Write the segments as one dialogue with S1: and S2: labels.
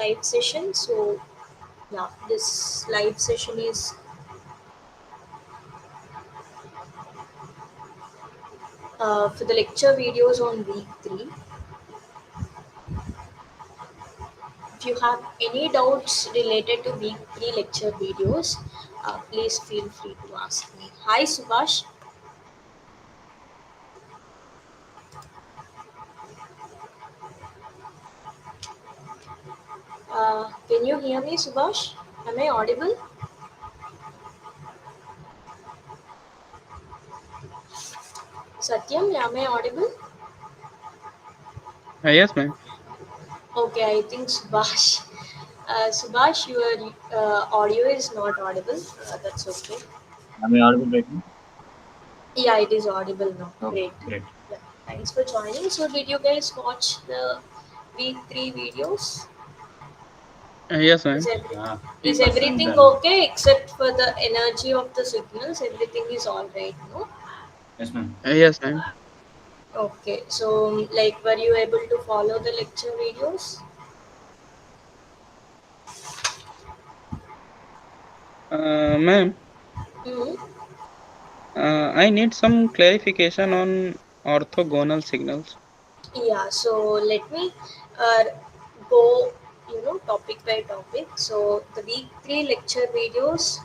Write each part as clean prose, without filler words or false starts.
S1: live session. So yeah, this live session is for the lecture videos on week 3. If you have any doubts related to week 3 lecture videos, please feel free to ask me. Hi Subhash. Can you hear me, Subhash? Am I audible? Satyam, am I audible?
S2: Yes, ma'am.
S1: Okay, I think Subhash. Subhash, your audio is not audible. That's okay.
S3: Am I audible right now?
S1: Yeah, it is audible now.
S3: Okay,
S1: Great.
S3: great.
S1: Yeah, thanks for joining. So, did you guys watch the week 3 videos?
S2: Yes,
S1: Is,
S2: ma'am.
S1: every,
S3: Yeah,
S1: is
S3: 50%
S1: everything
S3: done.
S1: okay except for the energy of the signals? Everything is alright, no?
S3: Yes, ma'am.
S2: Yes, ma'am.
S1: Okay, so like, were you able to follow the lecture videos?
S2: Ma'am,
S1: Hmm.
S2: I need some clarification on orthogonal signals.
S1: Yeah, so let me uh, go, topic by topic. So the week 3 lecture videos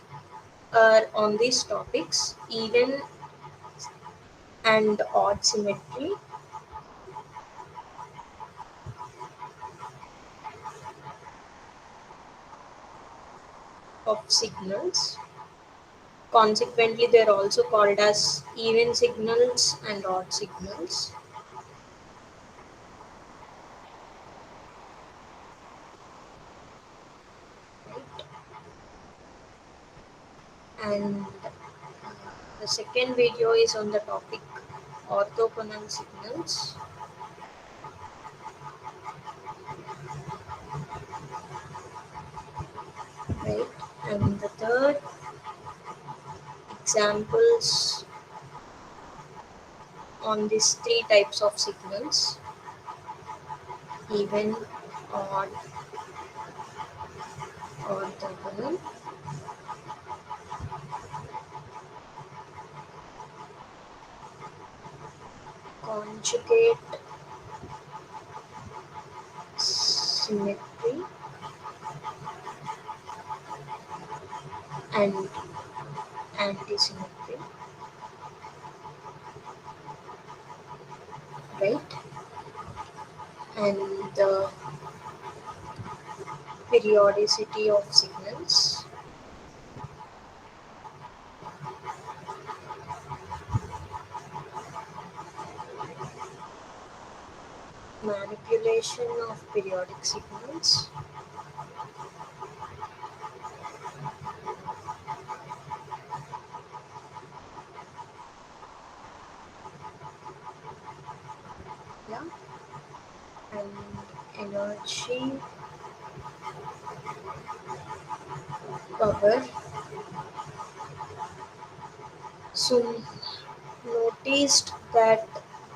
S1: are on these topics: even and odd symmetry of signals. Consequently, they are also called as even signals and odd signals. Right? And the second video is on the topic orthogonal signals. Right? And the third examples on these three types of signals: even, odd, orthogonal. Conjugate, symmetry, and antisymmetry. Right? And the periodicity of signals, manipulation of periodic signals, yeah, and energy, power. So noticed that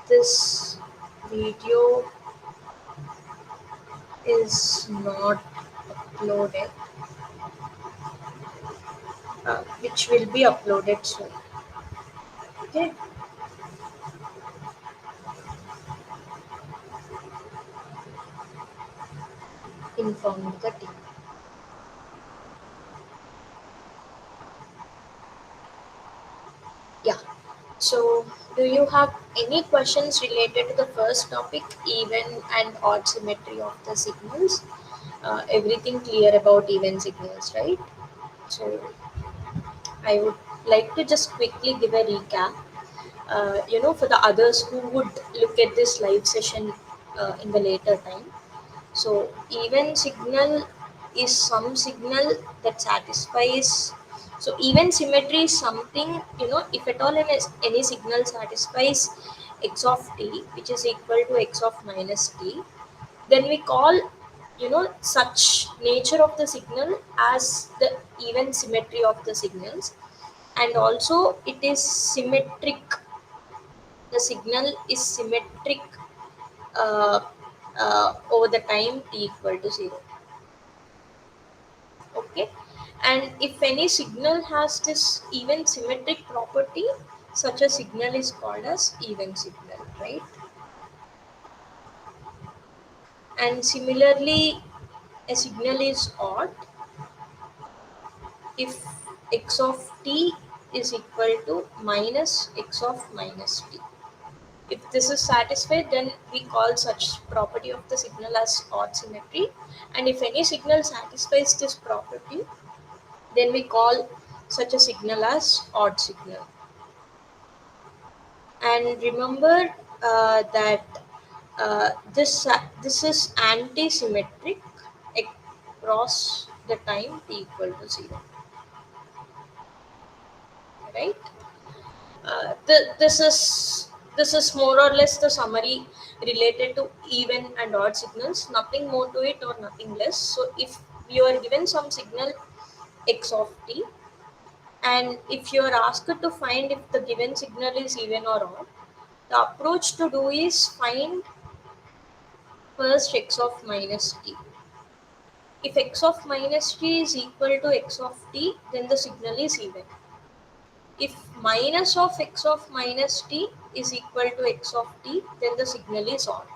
S1: this video is not uploaded, which will be uploaded soon. Okay, informed the team. Yeah. So, do you have any questions related to the first topic, even and odd symmetry of the signals? Everything clear about even signals, right? So, I would like to just quickly give a recap. For the others who would look at this live session in the later time. So even signal is some signal that satisfies. So even symmetry is something, if at all any signal satisfies x of t, which is equal to x of minus t, then we call, such nature of the signal as the even symmetry of the signals. And also it is symmetric, the signal is symmetric uh, over the time t equal to 0. Okay, and if any signal has this even symmetric property, such a signal is called as even signal, right? And similarly, a signal is odd if x of t is equal to minus x of minus t. If this is satisfied, then we call such property of the signal as odd symmetry. And if any signal satisfies this property, then we call such a signal as odd signal. And remember that this is anti-symmetric across the time t equal to 0, right? This is more or less the summary related to even and odd signals. Nothing more to it or nothing less. So if you are given some signal x of t, and if you are asked to find if the given signal is even or odd, the approach to do is find first x of minus t. If x of minus t is equal to x of t, then the signal is even. If minus of x of minus t is equal to x of t, then the signal is odd.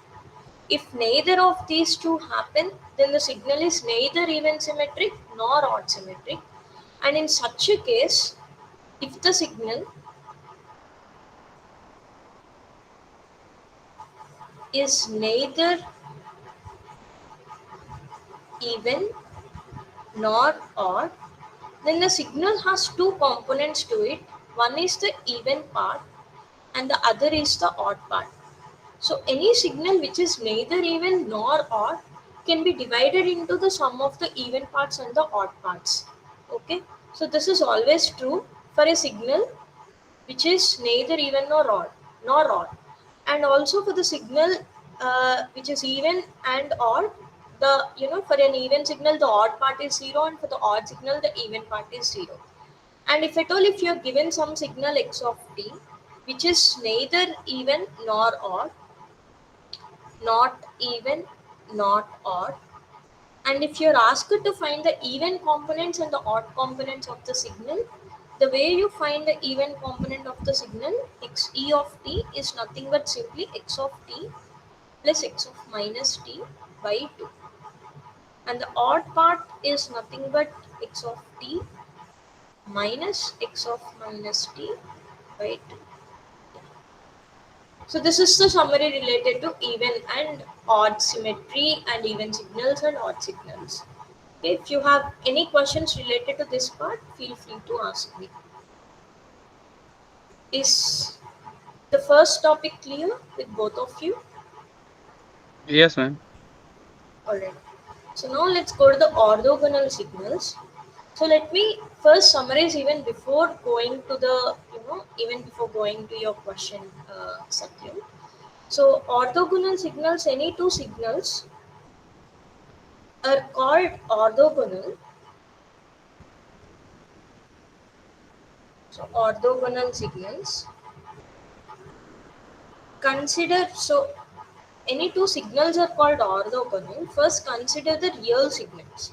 S1: If neither of these two happen, then the signal is neither even symmetric nor odd symmetric. And in such a case, if the signal is neither even nor odd, then the signal has two components to it. One is the even part and the other is the odd part. So any signal which is neither even nor odd can be divided into the sum of the even parts and the odd parts. Okay, so this is always true for a signal which is neither even nor odd, and also for the signal which is even and odd. The for an even signal the odd part is 0, and for the odd signal the even part is 0. And if at all, if you are given some signal x of t which is neither even nor odd, not even, not odd. And if you're asked to find the even components and the odd components of the signal, the way you find the even component of the signal, x e of t, is nothing but simply x of t plus x of minus t by 2. And the odd part is nothing but x of t minus x of minus t by 2. So this is the summary related to even and odd symmetry and even signals and odd signals. Okay, if you have any questions related to this part, feel free to ask me. Is the first topic clear with both of you?
S2: Yes, ma'am.
S1: Alright. So now let's go to the orthogonal signals. So let me first summarize even before going to the even before going to your question, Satyam. So orthogonal signals, any two signals are called orthogonal. So orthogonal signals. Consider, so any two signals are called orthogonal. First consider the real signals.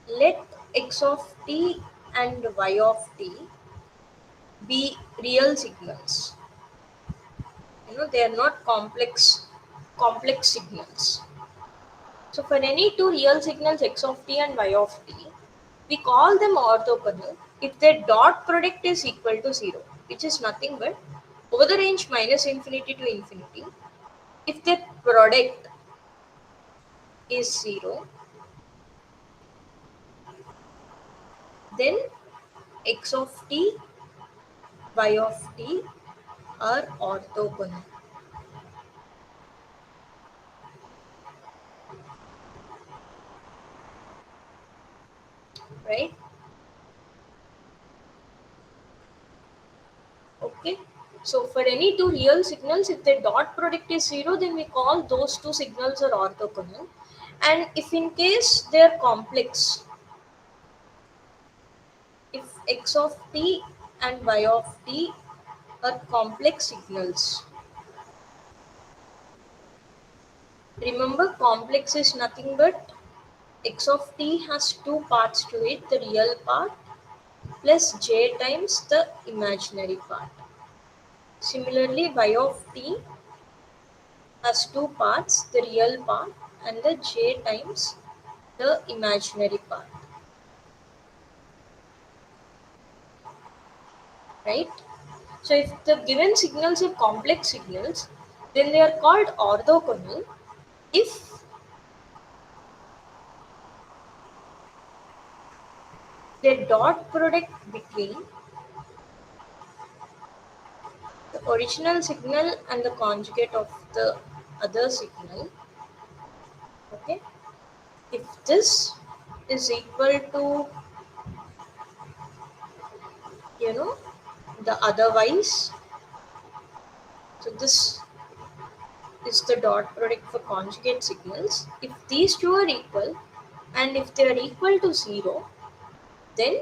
S1: Let x of t and y of t be real signals. They are not complex signals. So for any two real signals x of t and y of t, we call them orthogonal if their dot product is equal to 0, which is nothing but over the range minus infinity to infinity. If their product is 0, then x of t, y of t are orthogonal, right? Okay. So for any two real signals, if the dot product is 0, then we call those two signals are orthogonal. And if in case they are complex, if x of t and y of t are complex signals, remember complex is nothing but x of t has two parts to it, the real part plus j times the imaginary part. Similarly, y of t has two parts, the real part and the j times the imaginary part, right? So if the given signals are complex signals, then they are called orthogonal if the dot product between the original signal and the conjugate of the other signal, okay, if this is equal to, you know, the otherwise, so this is the dot product for conjugate signals. If these two are equal and if they are equal to 0, then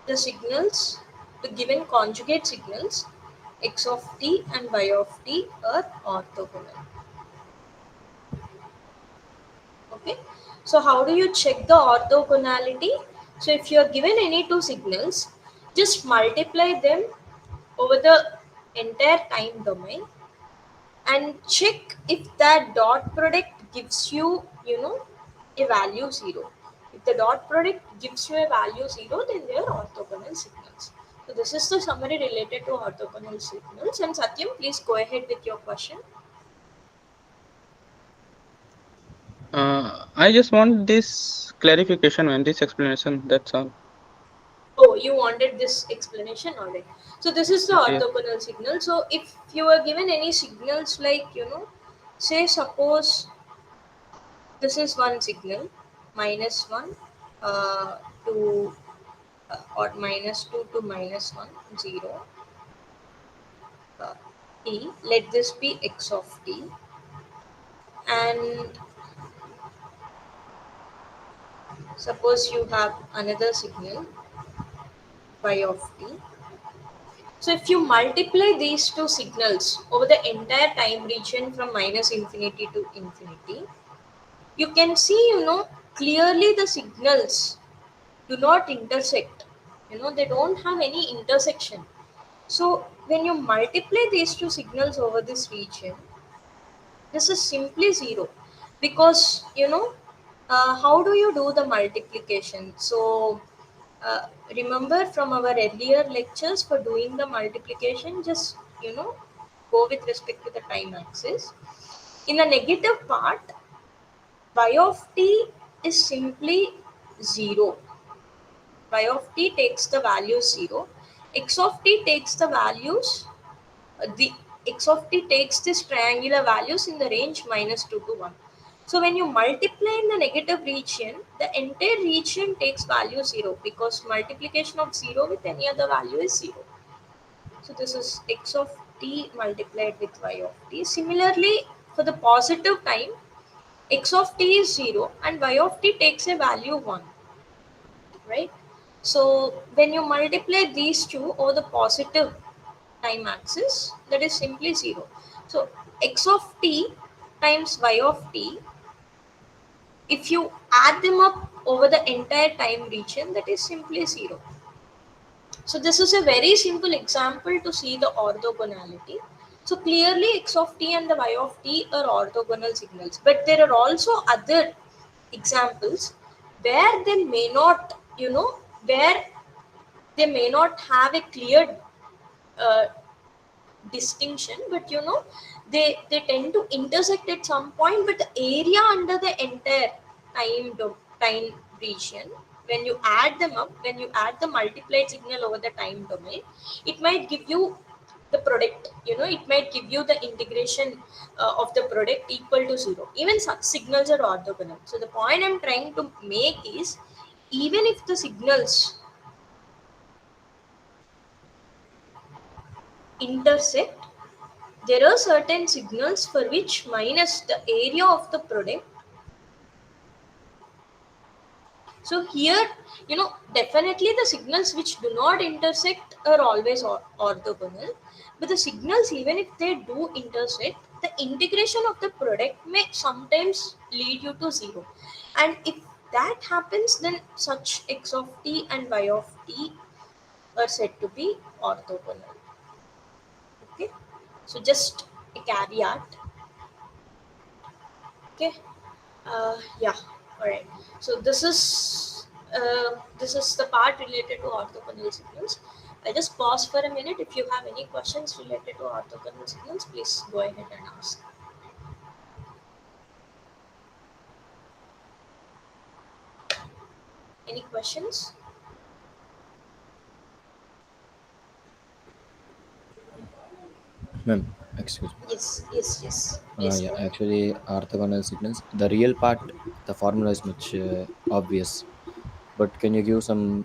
S1: the signals, the given conjugate signals x of t and y of t are orthogonal. Okay, so how do you check the orthogonality? So if you are given any two signals, just multiply them over the entire time domain and check if that dot product gives you, you know, a value 0. If the dot product gives you a value 0, then they are orthogonal signals. So this is the summary related to orthogonal signals. And Satyam, please go ahead with your question.
S2: I just want this clarification and this explanation. That's all.
S1: Oh, you wanted this explanation already. So this is the
S2: Yeah.
S1: orthogonal signal. So if you are given any signals like, you know, say suppose this is one signal, minus 1 to or minus 2 to minus 1, 0, uh, t, let this be x of t, and suppose you have another signal y of t. So if you multiply these two signals over the entire time region from minus infinity to infinity, you can see, you know, clearly the signals do not intersect. You know, they don't have any intersection. So when you multiply these two signals over this region, this is simply 0, because, you know, how do you do the multiplication? So uh, remember from our earlier lectures, for doing the multiplication, just, you know, go with respect to the time axis. In the negative part, y of t is simply 0. Y of t takes the value 0. X of t takes the values, the x of t takes this triangular values in the range minus 2 to 1. So when you multiply in the negative region, the entire region takes value 0, because multiplication of 0 with any other value is 0. So this is x of t multiplied with y of t. Similarly, for the positive time, x of t is 0 and y of t takes a value 1, right? So when you multiply these two over the positive time axis, that is simply 0. So x of t times y of t, if you add them up over the entire time region, that is simply 0. So this is a very simple example to see the orthogonality. So clearly x of t and the y of t are orthogonal signals, but there are also other examples where they may not, you know, where they may not have a clear uh, distinction, but, you know, they tend to intersect at some point, but the area under the entire time region, when you add them up, when you add the multiplied signal over the time domain, it might give you the product, you know, it might give you the integration of the product equal to 0. Even such signals are orthogonal. So the point I'm trying to make is, even if the signals intersect, there are certain signals for which minus the area of the product. So here, you know, definitely the signals which do not intersect are always orthogonal, but the signals, even if they do intersect, the integration of the product may sometimes lead you to 0. And if that happens, then such x of t and y of t are said to be orthogonal. Okay, so just a caveat. Okay, yeah, all right. So this is the part related to orthogonal signals. I just pause for a minute. If you have any questions related to orthogonal signals, please go ahead and ask. Any questions?
S4: Ma'am, excuse me.
S1: Yes, yes, yes. Please
S4: Yeah,
S1: go ahead.
S4: actually, orthogonal signals. The real part, the formula is much obvious. But can you give some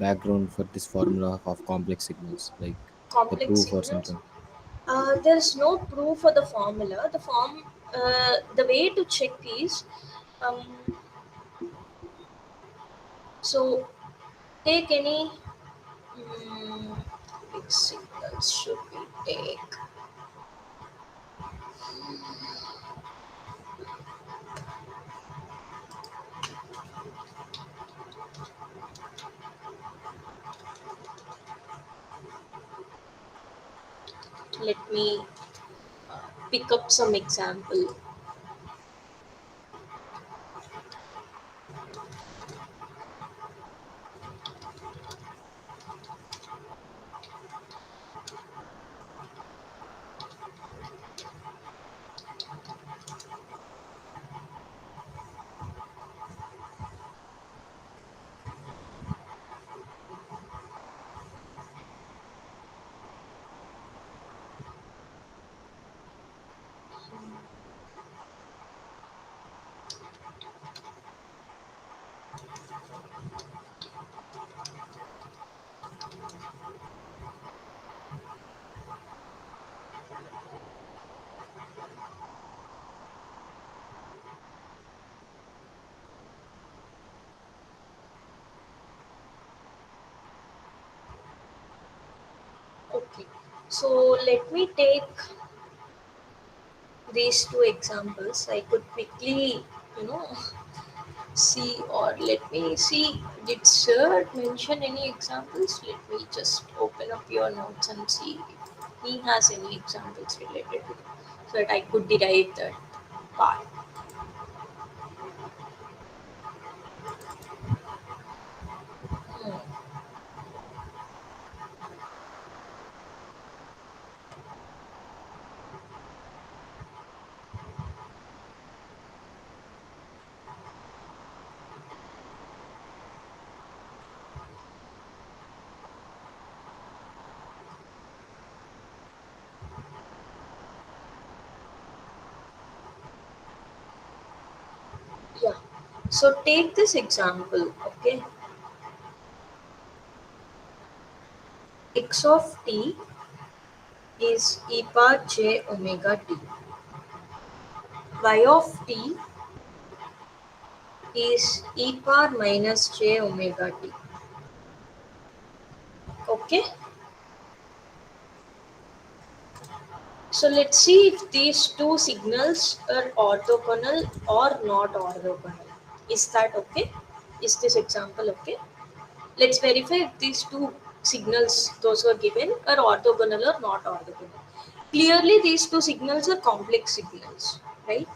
S4: background for this formula of complex signals, like the
S1: Complex
S4: proof or
S1: signals.
S4: something?
S1: There is no proof for the formula. The way to check is, um, so take any big signals should we take? Let me pick up some example. Okay, so let me take these two examples. I could quickly, you know, see, or let me see. Did Sir mention any examples? Let me just open up your notes and see if he has any examples related to that, so that I could derive that part. Hmm. Yeah. So take this example. Okay, x of t is e power j omega t. Y of t is e power minus j omega t. Okay, so let's see if these two signals are orthogonal or not orthogonal. Is that okay? Is this example okay? Let's verify if these two signals, those were given, are orthogonal or not orthogonal. Clearly, these two signals are complex signals, right?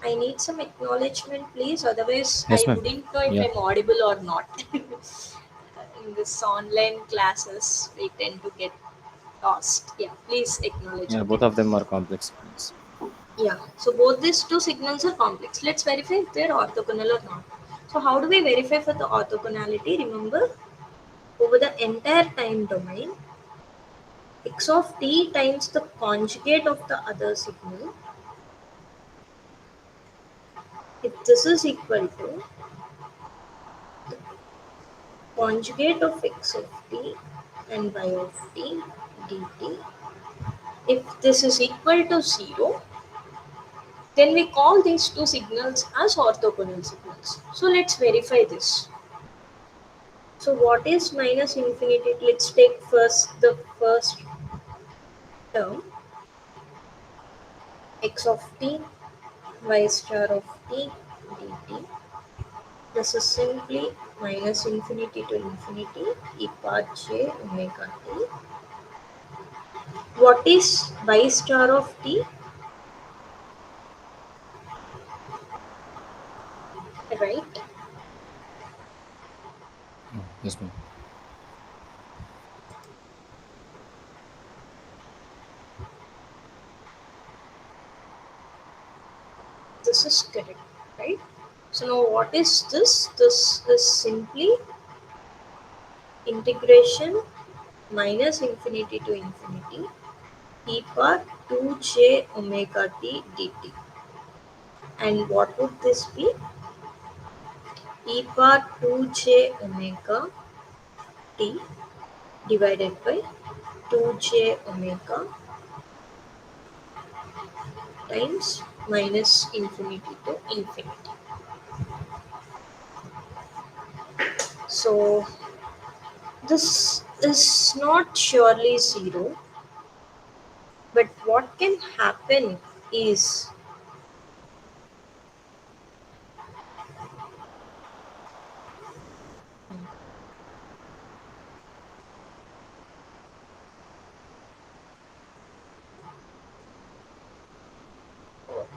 S1: I need some acknowledgement, please. Otherwise,
S4: Yes,
S1: I
S4: ma'am.
S1: wouldn't know if
S4: Yeah,
S1: I'm audible or not. In this online classes, we tend to get lost. Yeah, please acknowledge.
S4: yeah.
S1: Okay.
S4: Both of them are complex signals.
S1: Yeah. So both these two signals are complex. Let's verify if they're orthogonal or not. So how do we verify for the orthogonality? Remember, over the entire time domain, x of t times the conjugate of the other signal. If this is equal to conjugate of x of t and y of t dt. If this is equal to 0, then we call these two signals as orthogonal signals. So let's verify this. So what is minus infinity? Let's take first the first term, x of t y star of t dt. This is simply minus infinity to infinity e power j omega t. What is y star of t? Right?
S4: Yes, ma'am.
S1: This is correct, right? So now what is this? This is simply integration minus infinity to infinity e power 2j omega t dt. And what would this be? E power 2j omega t divided by 2j omega times minus infinity to infinity. So this is not surely zero, but what can happen is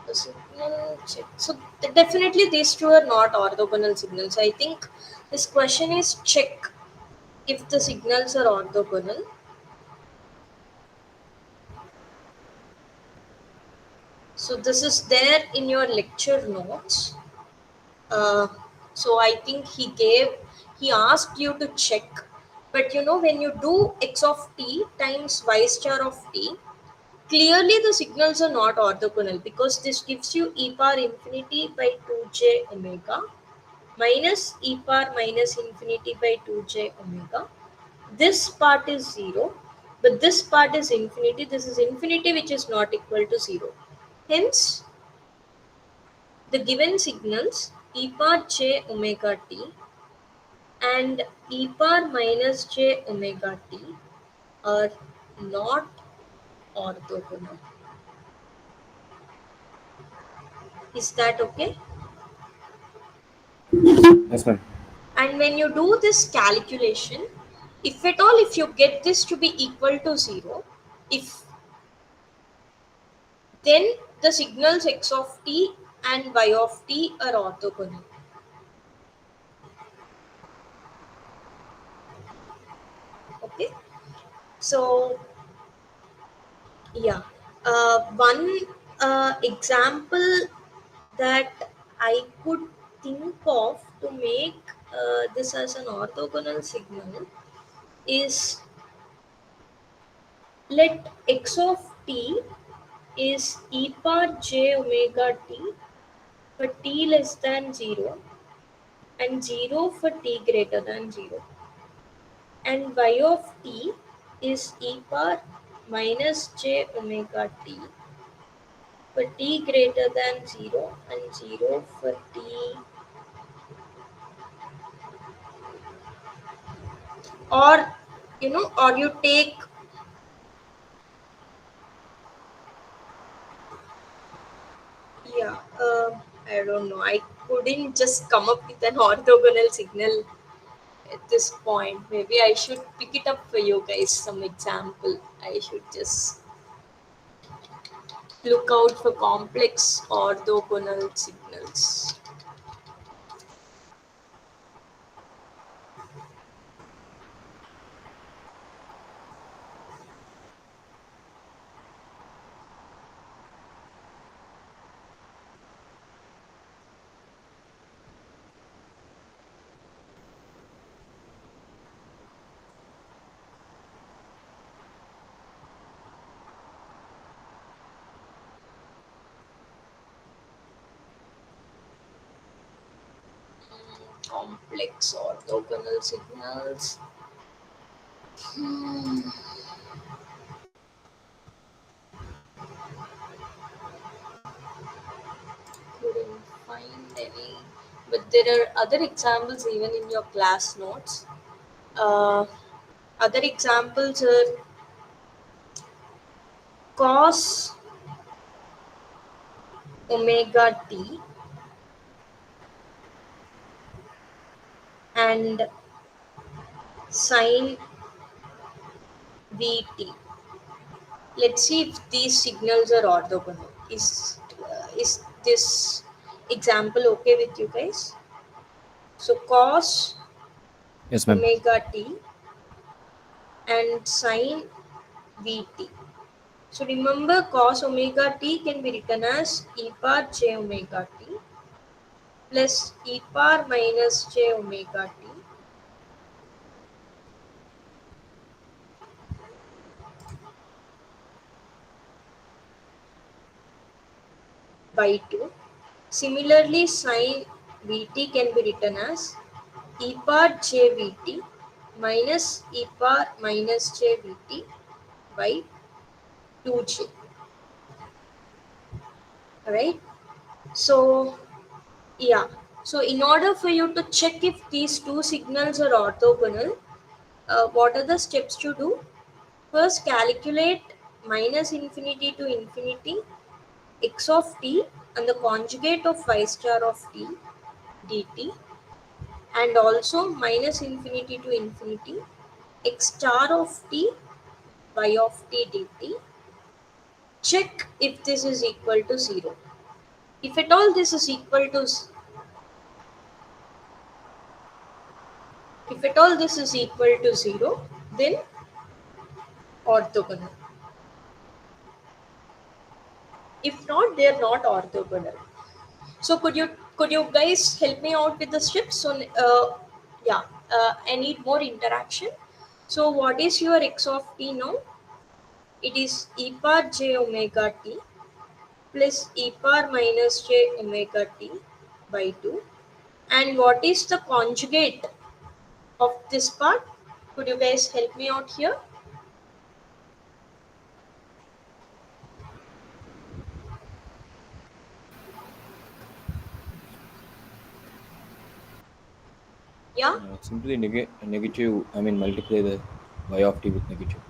S1: the signal check. So definitely these two are not orthogonal signals. I think this question is check if the signals are orthogonal. So this is there in your lecture notes. Uh, so I think he asked you to check. But you know, when you do x of t times y star of t, clearly the signals are not orthogonal because this gives you e power infinity by 2j omega minus e power minus infinity by 2j omega. This part is 0, but this part is infinity. This is infinity which is not equal to 0. Hence, the given signals e power j omega t and e power minus j omega t are not orthogonal. Is that okay?
S4: Yes, ma'am.
S1: And when you do this calculation, if at all, if you get this to be equal to 0, if then the signals x of t and y of t are orthogonal. Okay, so yeah, one example that I could think of to make this as an orthogonal signal is, let x of t is e power j omega t for t less than 0 and 0 for t greater than 0, and y of t is e power minus j omega t for t greater than 0 and 0 for t, or or you take, yeah, I don't know, I couldn't just come up with an orthogonal signal at this point. Maybe I should pick it up for you guys, some example. I should just look out for complex orthogonal signals. Complex orthogonal signals. Hmm, couldn't find any, but there are other examples even in your class notes. Uh, Other examples are cos omega t and sine vt. Let's see if these signals are orthogonal. Is this example okay with you guys? So cos
S4: Yes, ma'am.
S1: omega t and sine vt. So remember, cos omega t can be written as e power j omega t plus e power minus j omega t by 2. Similarly, sin vt can be written as e power j vt minus e power minus j vt by 2j. Right? So, yeah. So, in order for you to check if these two signals are orthogonal, what are the steps to do? First, calculate minus infinity to infinity x of t and the conjugate of y star of t dt, and also minus infinity to infinity x star of t y of t dt. Check if this is equal to 0. If at all this is equal to if at all this is equal to 0, then orthogonal. If not, they are not orthogonal. So could you guys help me out with the steps? So yeah, I need more interaction. So what is your x of t now? It is e power j omega t plus e power minus j omega t by 2. And what is the conjugate of this part? Could you guys help me out here? Yeah.
S4: Simply negative. I mean, multiply the y of t with negative.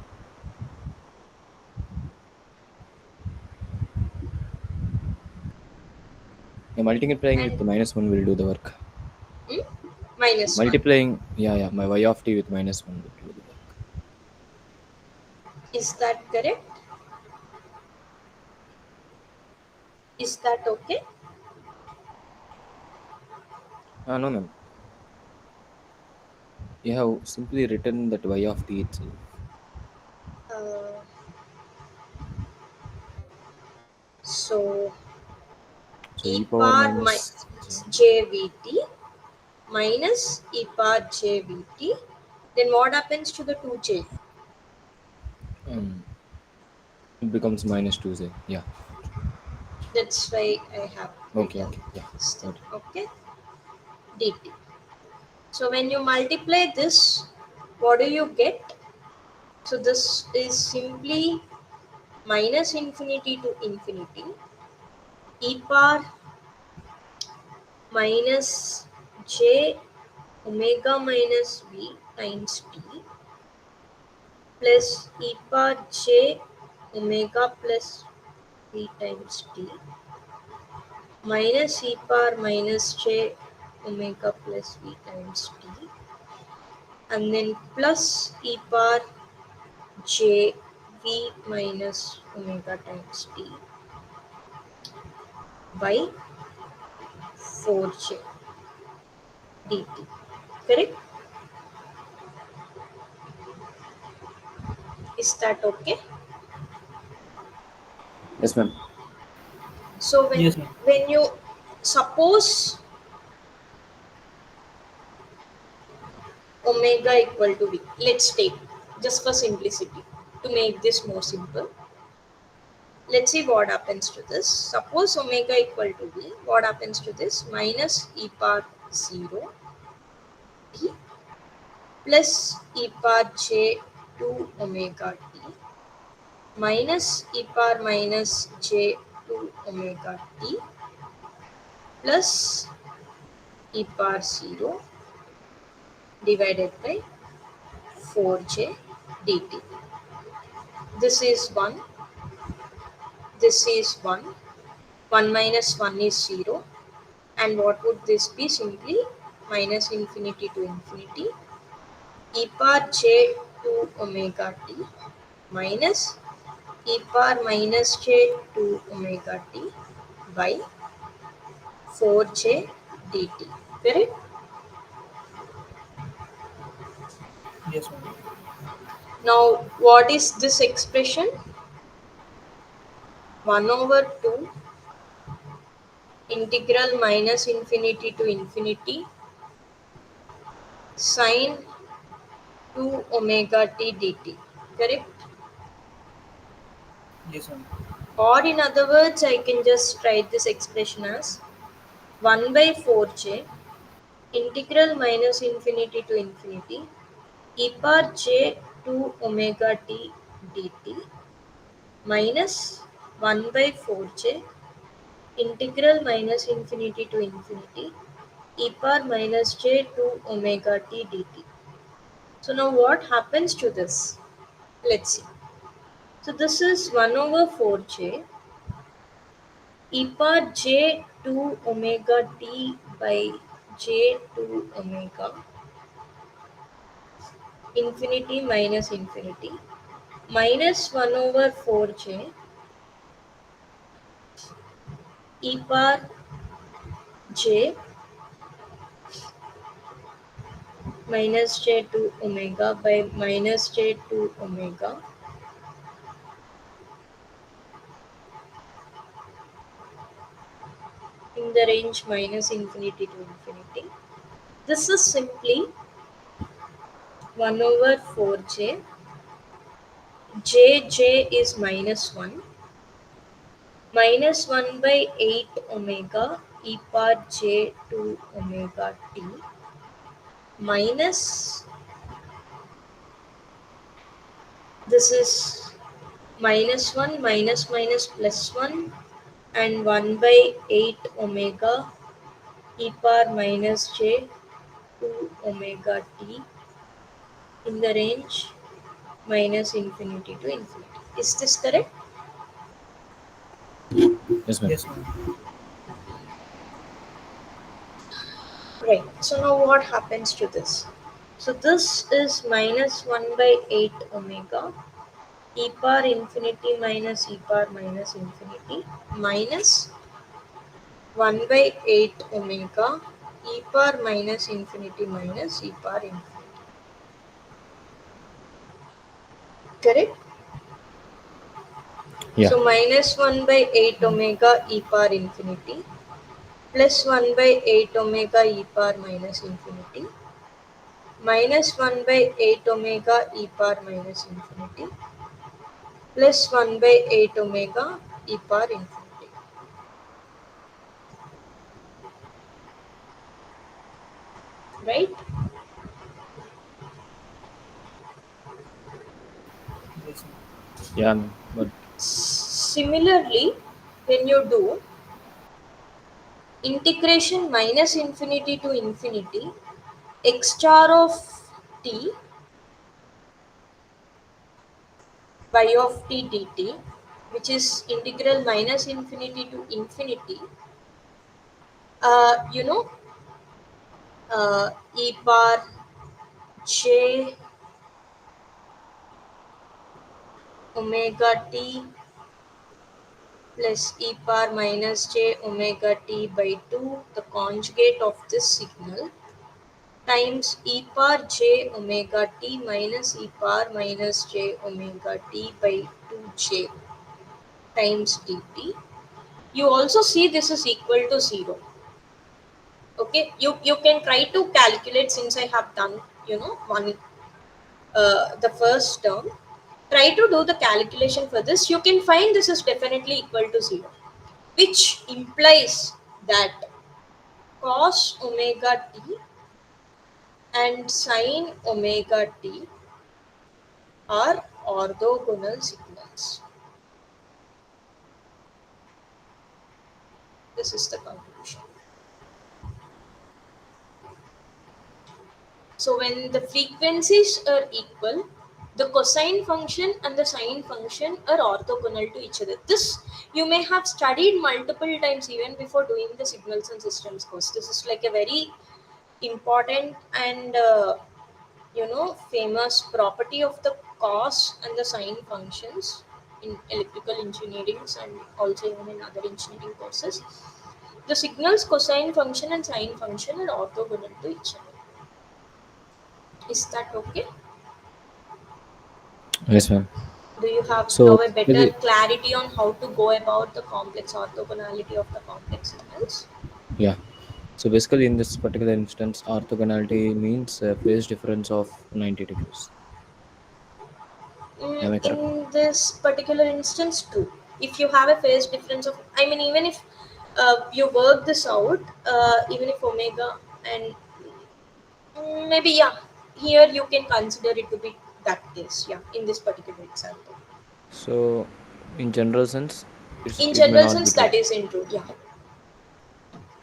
S4: Yeah, multiplying with
S1: And
S4: the minus one will do the work.
S1: hmm, minus 1.
S4: Multiplying, yeah, my y of t with minus one will do the work.
S1: Is that correct? Is that okay?
S4: Ah, no, ma'am. You have simply written that y of t itself.
S1: Uh, so
S4: So
S1: e
S4: e power
S1: power
S4: minus j.
S1: jvt minus e power jvt. Then what happens to the 2j?
S4: Um, it becomes minus two j. Yeah.
S1: That's why I have
S4: Okay.
S1: written
S4: Okay. Yeah.
S1: this thing.
S4: Got it.
S1: Okay, dt. So when you multiply this, what do you get? So this is simply minus infinity to infinity e power minus j omega minus v times t plus e power j omega plus v times t minus e power minus j omega plus v times t, and then plus e power j v minus omega times t by 4j dt. Correct? Is that okay?
S4: Yes, ma'am.
S1: So
S5: Yes, ma'am.
S1: when you suppose omega equal to v, let's take just for simplicity to make this more simple. Let's see what happens to this. Suppose omega equal to v, what happens to this? Minus e power 0 t plus e power j 2 omega t minus e power minus j 2 omega t plus e power 0 divided by 4j dt. This is 1, this is 1, 1 minus 1 is 0. And what would this be? Simply minus infinity to infinity e power j to omega t minus e power minus j to omega t by 4j dt. Correct?
S5: Yes, ma'am.
S1: Now, what is this expression? 1 over 2 integral minus infinity to infinity sine 2 omega t dt. Correct?
S5: Yes, ma'am.
S1: Or in other words, I can just write this expression as 1 by 4j integral minus infinity to infinity e power j to omega t dt minus 1 by 4j integral minus infinity to infinity e power minus j to omega t dt. So now what happens to this? Let's see. So this is 1 over 4j e power j to omega t by j to omega infinity minus infinity minus 1 over 4j e power j minus j to omega by minus j to omega in the range minus infinity to infinity. This is simply 1 over 4j. J is minus 1 minus 1 by 8 omega e power j to omega t minus this is minus 1 minus minus plus 1 and 1 by 8 omega e power minus j to omega t in the range minus infinity to infinity. Is this correct?
S4: Yes, ma'am.
S5: Yes, ma'am.
S1: Right. So now what happens to this? So this is minus 1 by 8 omega e power infinity minus e power minus infinity minus 1 by 8 omega e power minus infinity minus e power infinity. Correct?
S4: Yeah.
S1: So minus 1 by 8 omega e power infinity plus 1 by 8 omega e power minus infinity minus 1 by 8 omega e power minus infinity plus 1 by 8 omega e power infinity. Right?
S5: Yes, ma'am.
S4: Yeah, ma'am. But
S1: Similarly, when you do integration minus infinity to infinity x star of t by of t dt, which is integral minus infinity to infinity, you know, e power j omega t plus e power minus j omega t by 2, the conjugate of this signal, times e power j omega t minus e power minus j omega t by 2j times dt. You also see this is equal to 0. Okay, you can try to calculate since I have done one the first term. Try to do the calculation for this. You can find this is definitely equal to 0, which implies that cos omega t and sin omega t are orthogonal signals. This is the conclusion. So when the frequencies are equal, The cosine function and the sine function are orthogonal to each other. This you may have studied multiple times even before doing the signals and systems course. This is like a very important and famous property of the cos and the sine functions in electrical engineering and also even in other engineering courses. The signals cosine function and sine function are orthogonal to each other. Is that okay?
S4: Yes, ma'am.
S1: Do you have
S4: So
S1: now a better
S4: basically,
S1: clarity on how to go about the complex orthogonality of the complex signals?
S4: yeah. So basically, in this particular instance, orthogonality means a phase difference of 90 degrees. Am I correct?
S1: In this particular instance, too, if you have a phase difference of, I mean, even if you work this out, even if omega and maybe, yeah, here you can consider it to be that case, yeah, in this particular example.
S4: So, in general sense,
S1: In
S4: it may
S1: general
S4: not be
S1: sense,
S4: true.
S1: that is in true, yeah.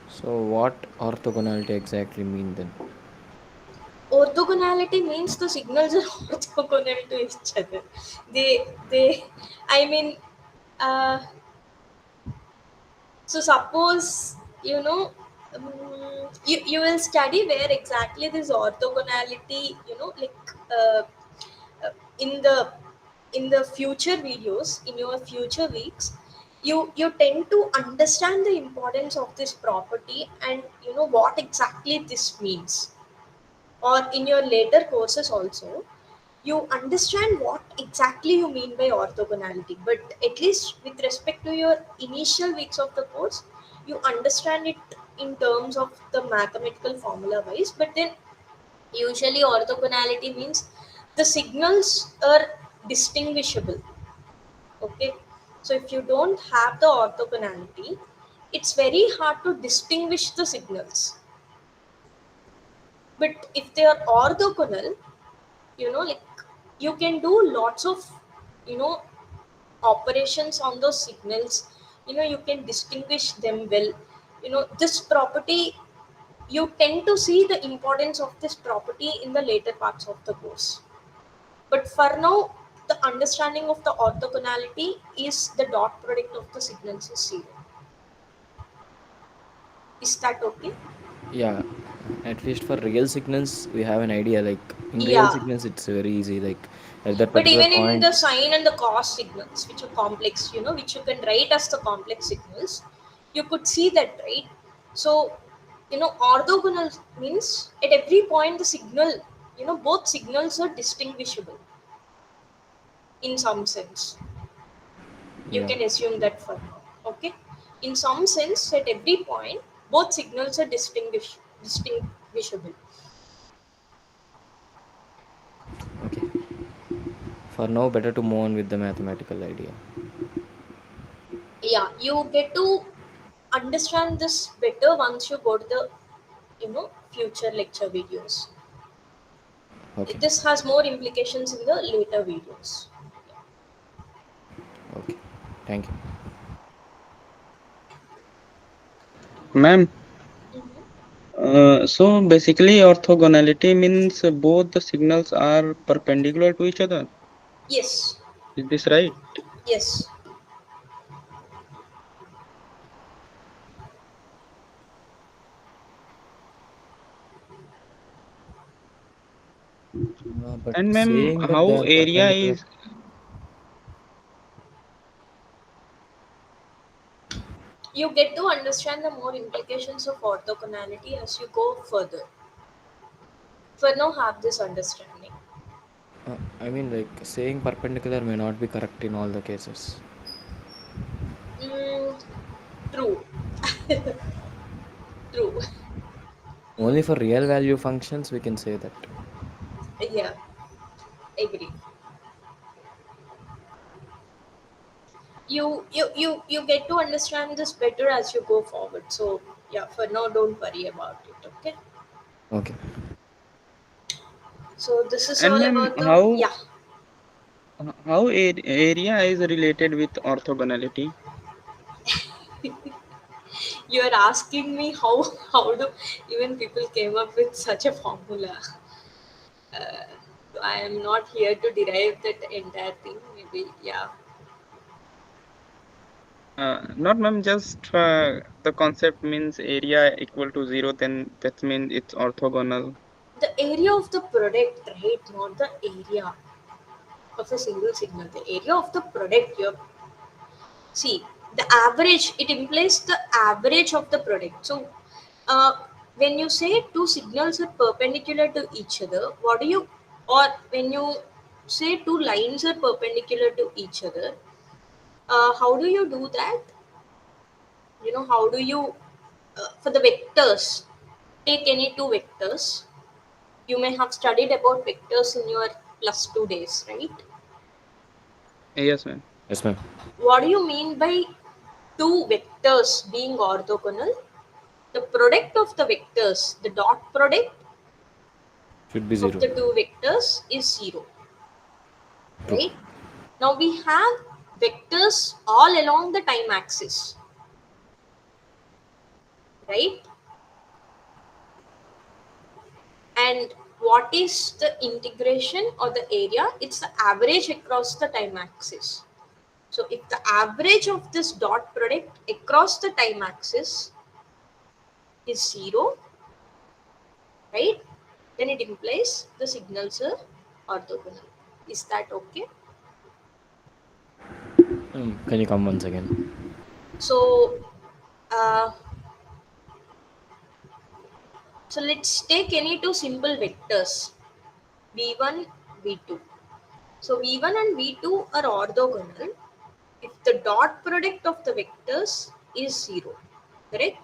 S4: So, what orthogonality exactly mean then?
S1: Orthogonality means the signals are orthogonal to each other. They, I mean, uh, so suppose you will study where exactly this orthogonality, uh, uh, in the in the future videos, in your future weeks, you tend to understand the importance of this property and what exactly this means. Or in your later courses also, you understand what exactly you mean by orthogonality, but at least with respect to your initial weeks of the course, you understand it in terms of the mathematical formula wise. But then usually orthogonality means the signals are distinguishable. Okay, so if you don't have the orthogonality, it's very hard to distinguish the signals. But if they are orthogonal, like, you can do lots of you know operations on those signals. You can distinguish them well. This property, you tend to see the importance of this property in the later parts of the course. But for now, the understanding of the orthogonality is the dot product of the signals is zero. Is that okay?
S4: Yeah, at least for real signals, we have an idea. Like in real
S1: Yeah.
S4: signals, it's very easy. Like at that
S1: But
S4: particular
S1: even in
S4: point,
S1: the sine and the cos signals, which are complex, which you can write as the complex signals, you could see that, right? So, orthogonal means at every point the signal, both signals are distinguishable in some sense. You
S4: yeah.
S1: can assume that for now. Okay? In some sense, at every point, both signals are distinguishable.
S4: Okay. For now, better to move on with the mathematical idea.
S1: Yeah, you get to understand this better once you go to the future lecture videos.
S4: Okay.
S1: This has more implications in the later videos.
S4: Okay. Thank you.
S2: Ma'am,
S1: Mhm.
S2: so basically orthogonality means both the signals are perpendicular to each other.
S1: Yes,
S2: Is this right?
S1: yes.
S4: But
S2: And ma'am,
S4: saying that they
S2: how
S4: are
S2: area
S4: perpendicular,
S2: is
S1: You get to understand the more implications of orthogonality as you go further. For now, have this understanding.
S4: I mean, like saying perpendicular may not be correct in all the cases.
S1: Mm, true, true.
S4: Only for real value functions we can say that.
S1: Yeah, agree. You get to understand this better as you go forward. So yeah, for now, don't worry about it. Okay.
S4: Okay.
S1: So this is
S2: and
S1: all
S2: ma'am
S1: about the, yeah.
S2: how area is related with orthogonality?
S1: You are asking me how do even people came up with such a formula. I am not here to derive that entire thing. Maybe, yeah.
S2: Not ma'am, just the concept means area equal to zero, then that means it's orthogonal.
S1: The area of the product, right? Not the area of a single signal. The area of the product. You see the average. It implies the average of the product. So, uh, when you say two signals are perpendicular to each other, what do you? Or when you say two lines are perpendicular to each other, how do you do that? How do you for the vectors? Take any two vectors. You may have studied about vectors in your plus 2 days, right?
S2: Yes ma'am.
S4: Yes, ma'am.
S1: What do you mean by two vectors being orthogonal? The product of the vectors, the dot product
S4: Should be
S1: of
S4: zero.
S1: the two vectors is zero,
S4: True.
S1: right? Now we have vectors all along the time axis, right? And what is the integration or the area? It's the average across the time axis. So if the average of this dot product across the time axis is zero, right? Then it implies the signals are orthogonal. Is that okay?
S4: Can you come once again?
S1: So, uh, so let's take any two simple vectors, v1, v2. So v1 and v2 are orthogonal if the dot product of the vectors is zero, correct?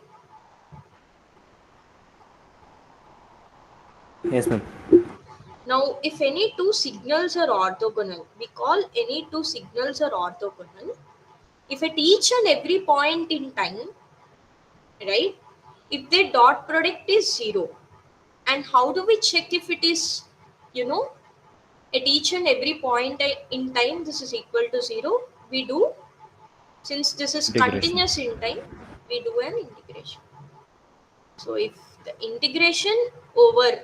S4: Yes, ma'am.
S1: Now, if any two signals are orthogonal, we call any two signals are orthogonal if at each and every point in time, right, if their dot product is zero. And how do we check if it is, you know, at each and every point in time this is equal to zero? We do, since this is
S4: Integration.
S1: continuous in time, we do an integration. So if the integration over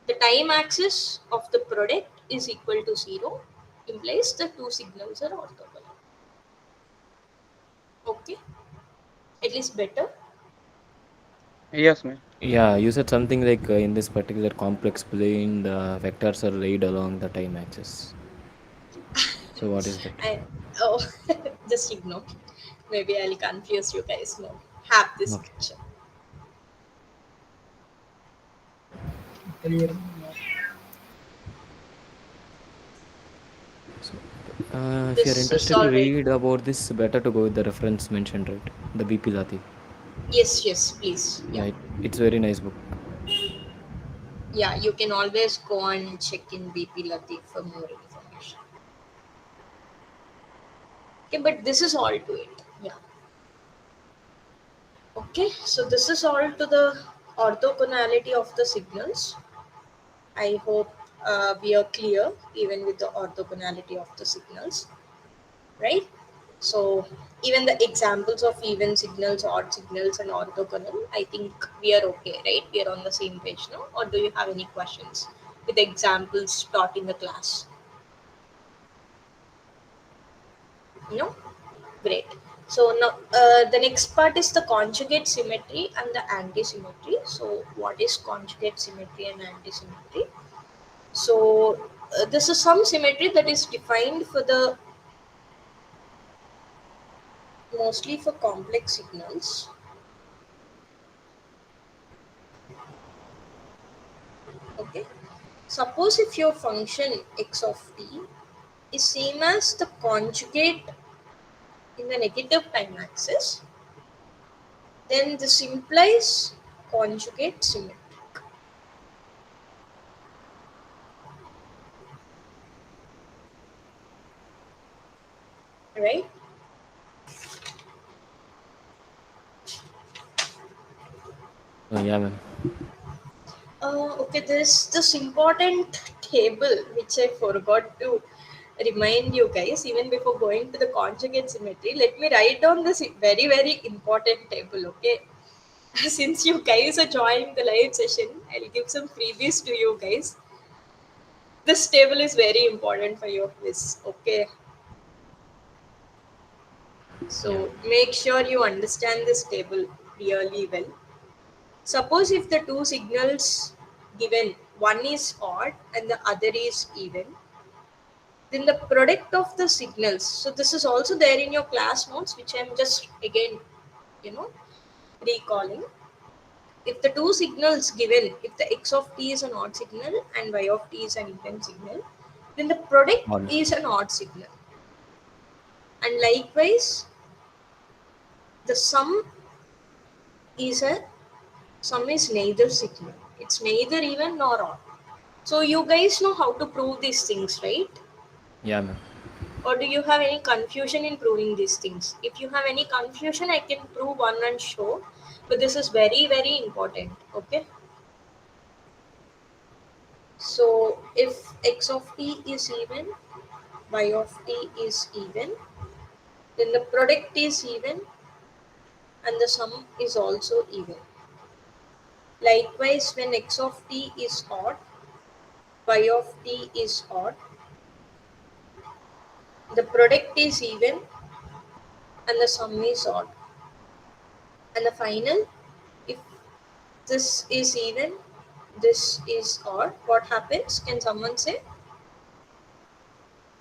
S1: the time axis of the product is equal to zero, implies the two signals are orthogonal. Okay, at least better.
S2: Yes ma'am.
S4: Yeah, you said something like in this particular complex plane, the vectors are laid along the time axis. So what is that?
S1: I oh just ignore. Maybe I'll confuse you guys more. Have this
S4: Okay.
S1: picture.
S5: Clear.
S4: So, if you're
S1: This is
S4: interested to
S1: all right.
S4: read about this, better to go with the reference mentioned, right? The BP Lati.
S1: Yes, yes, please.
S4: Yeah,
S1: Yeah.
S4: it's very nice book.
S1: Yeah, you can always go and check in BP Latif for more information. Okay, but this is all to it. Yeah. Okay, so this is all to the orthogonality of the signals. I hope we are clear even with the orthogonality of the signals, right? So even the examples of even signals, odd signals, and orthogonal, I think we are okay, right? We are on the same page now. Or do you have any questions with examples taught in the class? No? Great. So now the next part is the conjugate symmetry and the anti-symmetry. So what is conjugate symmetry and anti-symmetry? So this is some symmetry that is defined for the mostly for complex signals. Okay. Suppose if your function x of t is same as the conjugate in the negative time axis, then this implies conjugate symmetry, right?
S4: Yeah, ma'am.
S1: Okay, there's this important table which I forgot to remind you guys even before going to the conjugate symmetry. Let me write down this very, very important table, okay? Since you guys are joining the live session, I'll give some freebies to you guys. This table is very important for your quiz. Okay,
S4: Yeah.
S1: so make sure you understand this table really well. Suppose if the two signals given, one is odd and the other is even, then the product of the signals, so this is also there in your class notes, which I'm just again, you know, recalling. If the two signals given, if the x of t is an odd signal and y of t is an even signal, then the product
S4: Odd.
S1: is an odd signal. And likewise, the is a sum is neither signal. It's neither even nor odd. So you guys know how to prove these things, right?
S4: Yeah, ma'am.
S1: Or do you have any confusion in proving these things? If you have any confusion, I can prove one and show. But this is very, very important. Okay. So if x of t is even, y of t is even, then the product is even and the sum is also even. Likewise, when x of t is odd, y of t is odd, the product is even and the sum is odd. And the final, if this is even, this is odd, what happens? Can someone say?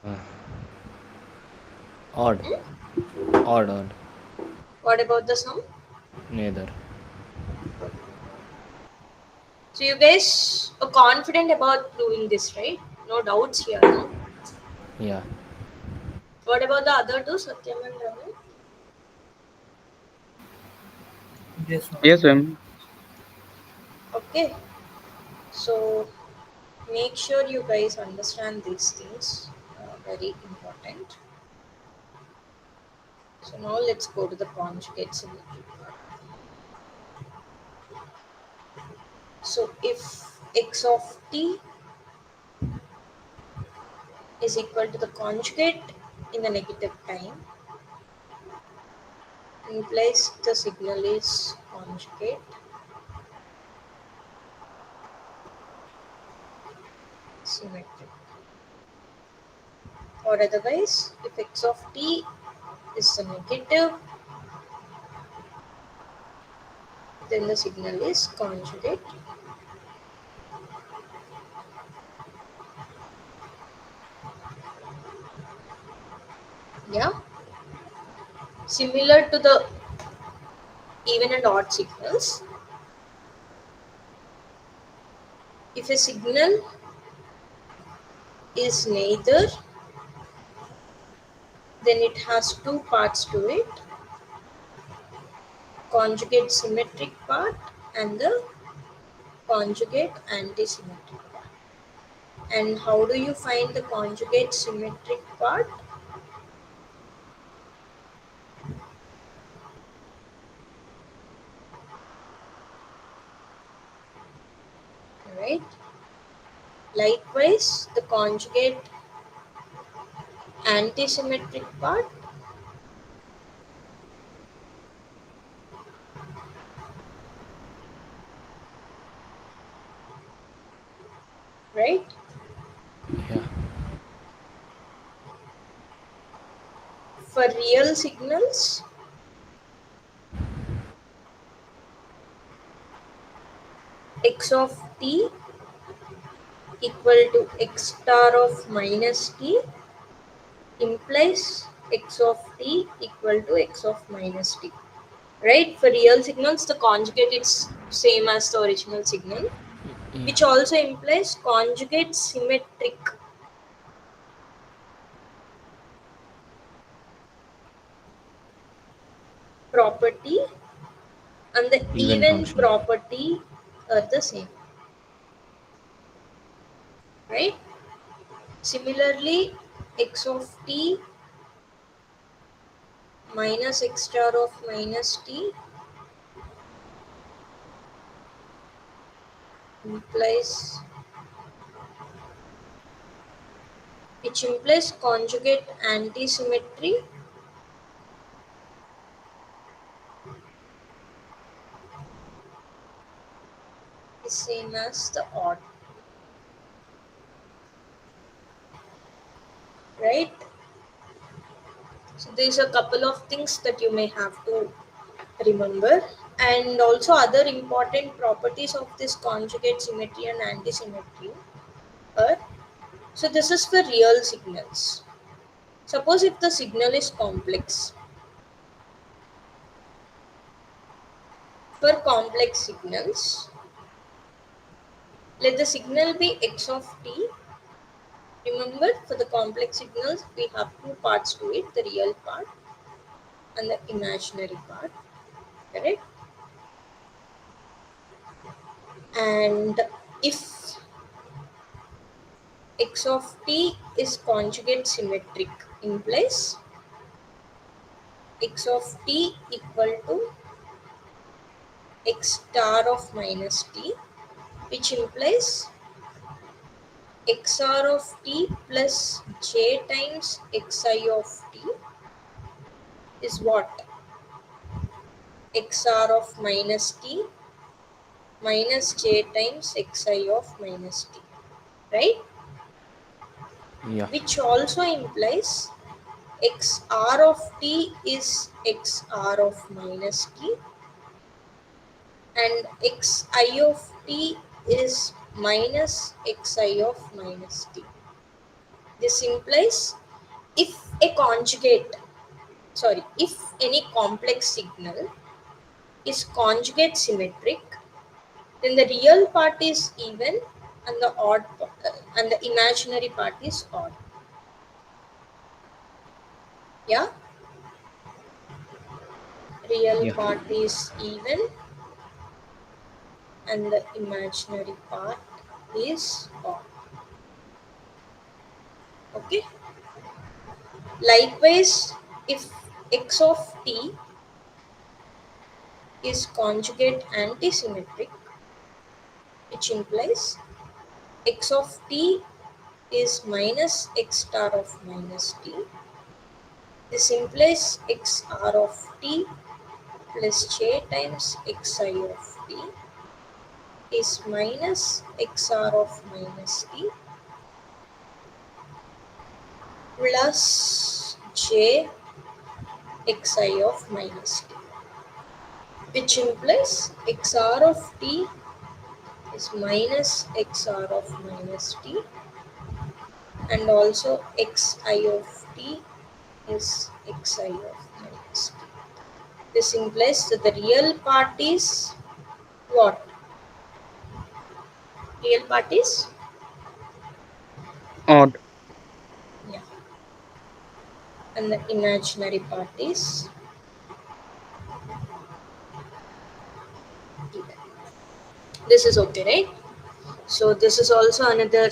S4: Uh, Odd.
S1: Hmm?
S4: Odd.
S1: What about the sum?
S4: Neither.
S1: So you guys are confident about proving this, right? No doubts here, no?
S4: Yeah.
S1: What about the other two, Satyam and Raman?
S5: Yes, ma'am.
S2: Yes, ma'am.
S1: Okay, so make sure you guys understand these things. Very important. So now let's go to the conjugate symmetry part. So if x of t is equal to the conjugate in the negative time, implies the signal is conjugate symmetric. Or otherwise, if x of t is the negative, then the signal is conjugate. Yeah, similar to the even and odd signals. If a signal is neither, then it has two parts to it, conjugate symmetric part and the conjugate antisymmetric part. And how do you find the conjugate symmetric part? Right? Likewise, the conjugate antisymmetric part, right?
S4: Yeah.
S1: For real signals, x of t equal to x star of minus t implies x of t equal to x of minus t. Right? For real signals, the conjugate is same as the original signal,
S4: Yeah.
S1: which also implies conjugate symmetric property and the
S4: Even
S1: even
S4: function.
S1: property are the same. Right? Similarly, x of t minus x star of minus t implies, which implies conjugate antisymmetry is same as the odd. right? So there's a couple of things that you may have to remember, and also other important properties of this conjugate symmetry and anti-symmetry are, so this is for real signals. Suppose if the signal is complex, for complex signals, let the signal be x of t. Remember, for the complex signals, we have two parts to it, the real part and the imaginary part, correct? And if x of t is conjugate symmetric, implies x of t equal to x star of minus t, which implies xr of t plus j times xi of t is what? xr of minus t minus j times xi of minus t, right?
S4: Yeah.
S1: Which also implies xr of t is xr of minus t and xi of t is minus xi of minus t. This implies if a conjugate, sorry, if any complex signal is conjugate symmetric, then the real part is even and the and the imaginary part is odd. Yeah, real
S4: Yeah.
S1: part is even and the imaginary part is odd. Okay. Likewise, if x of t is conjugate antisymmetric, which implies x of t is minus x star of minus t. This implies x r of t plus j times xi of t is minus x r of minus t plus j xi of minus t, which implies x r of t is minus x r of minus t and also xi of t is xi of minus t. This implies that the real part is what? Real part is,
S2: Odd.
S1: yeah, and the imaginary part is even. This is okay, right? So this is also another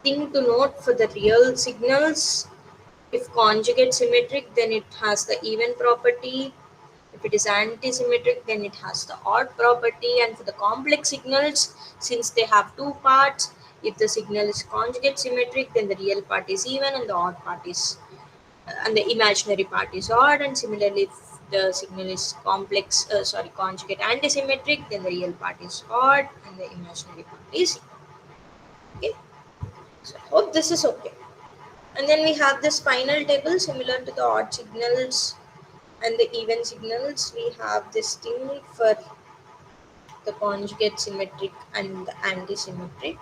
S1: thing to note for the real signals. If conjugate symmetric, then it has the even property. If it is anti-symmetric, then it has the odd property. And for the complex signals, since they have two parts, if the signal is conjugate symmetric, then the real part is even and the odd part is and the imaginary part is odd. And similarly, if the signal is conjugate anti-symmetric, then the real part is odd and the imaginary part is even. Okay. So I hope this is okay. And then we have this final table similar to the odd signals and the even signals. We have this thing for the conjugate symmetric and the anti-symmetric.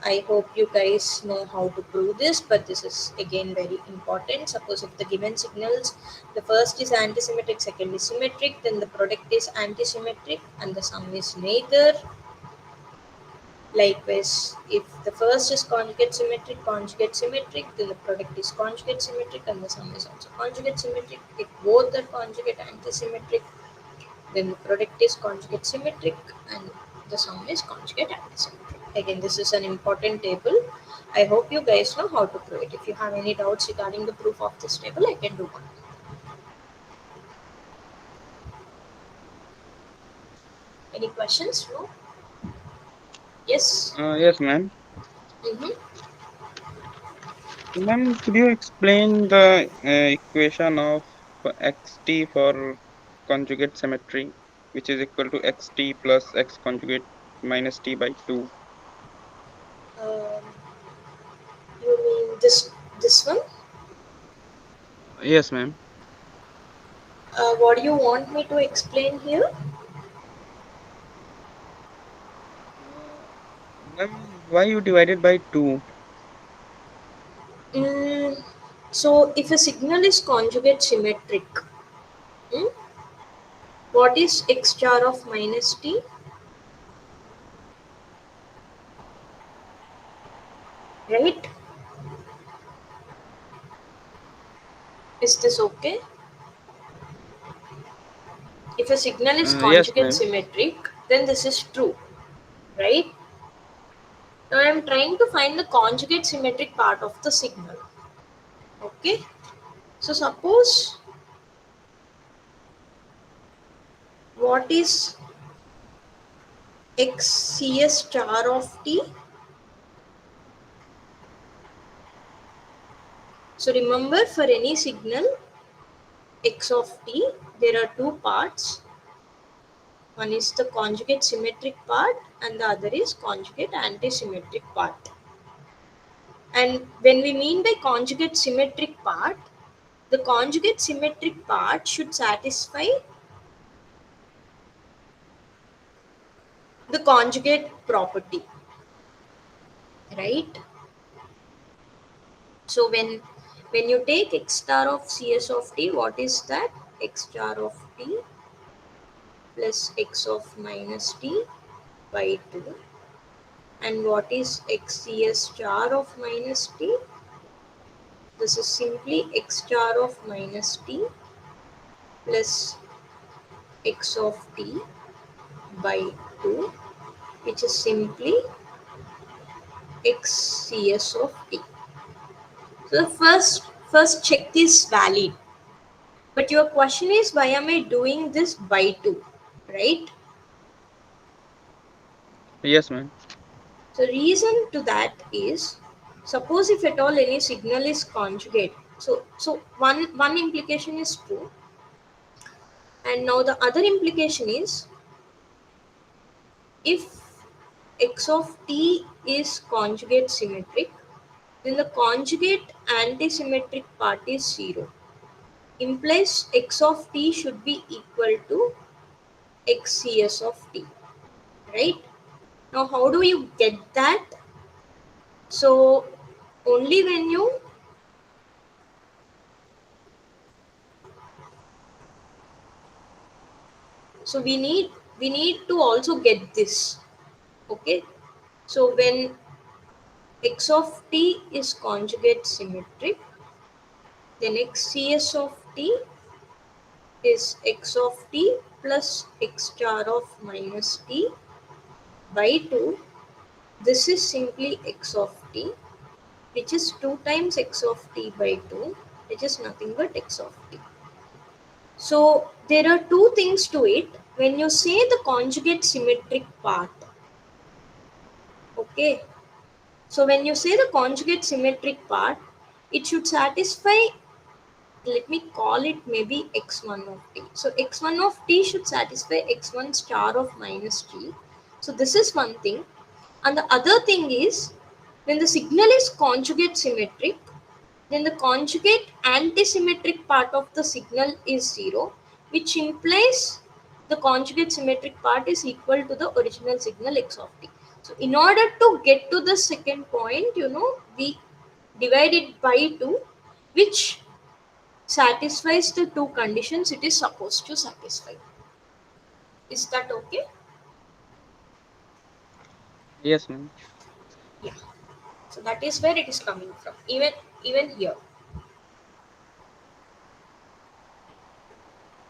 S1: I hope you guys know how to prove this, but this is again very important. Suppose if the given signals, the first is anti-symmetric, second is symmetric, then the product is anti-symmetric and the sum is neither. Likewise, if the first is conjugate symmetric, then the product is conjugate symmetric and the sum is also conjugate symmetric. If both are conjugate antisymmetric, then the product is conjugate symmetric and the sum is conjugate antisymmetric. Again, this is an important table. I hope you guys know how to prove it. If you have any doubts regarding the proof of this table, I can do one. Any questions? No? Yes?
S2: Yes, ma'am.
S1: Mm-hmm.
S2: Ma'am, could you explain the equation of xt for conjugate symmetry, which is equal to xt plus x conjugate minus t by 2?
S1: Um, you mean This one.
S2: Yes, ma'am.
S1: What do you want me to explain here?
S2: Ma'am, why you divided by 2?
S1: Mm, so if a signal is conjugate symmetric, mm, what is x star of minus t? Right? Is this okay? If a signal is
S2: Yes,
S1: conjugate
S2: ma'am.
S1: symmetric, then this is true, right? Now I am trying to find the conjugate symmetric part of the signal. Okay? So suppose what is x cs star of t? So remember, for any signal x of t, there are two parts. One is the conjugate symmetric part and the other is conjugate antisymmetric part. And when we mean by conjugate symmetric part, the conjugate symmetric part should satisfy the conjugate property, right? So when you take x star of cs of t, what is that? X star of t plus x of minus t by 2. And what is x cs star of minus t? This is simply x star of minus t plus x of t by 2, which is simply x cs of t. So the first check is valid. But your question is, why am I doing this by 2, right?
S2: Yes, ma'am.
S1: So reason to that is, suppose if at all any signal is conjugate. So one implication is true, and now the other implication is, if x of t is conjugate symmetric, then the conjugate antisymmetric part is 0. Implies x of t should be equal to x cs of t, right? Now how do you get that? So only when you, so we need to also get this. Okay, so when x of t is conjugate symmetric, then x cs of t is x of t plus x star of minus t by 2. This is simply x of t, which is 2 times x of t by 2, which is nothing but x of t. So there are two things to it. When you say the conjugate symmetric part, okay, so when you say the conjugate symmetric part, it should satisfy, let me call it maybe x1 of t. So x1 of t should satisfy x1 star of minus t. So this is one thing. And the other thing is, when the signal is conjugate symmetric, then the conjugate antisymmetric part of the signal is 0, which implies the conjugate symmetric part is equal to the original signal x of t. So in order to get to the second point, we divide it by 2, which satisfies the two conditions it is supposed to satisfy. Is that okay?
S2: Yes, ma'am.
S1: Yeah. So that is where it is coming from. Even here.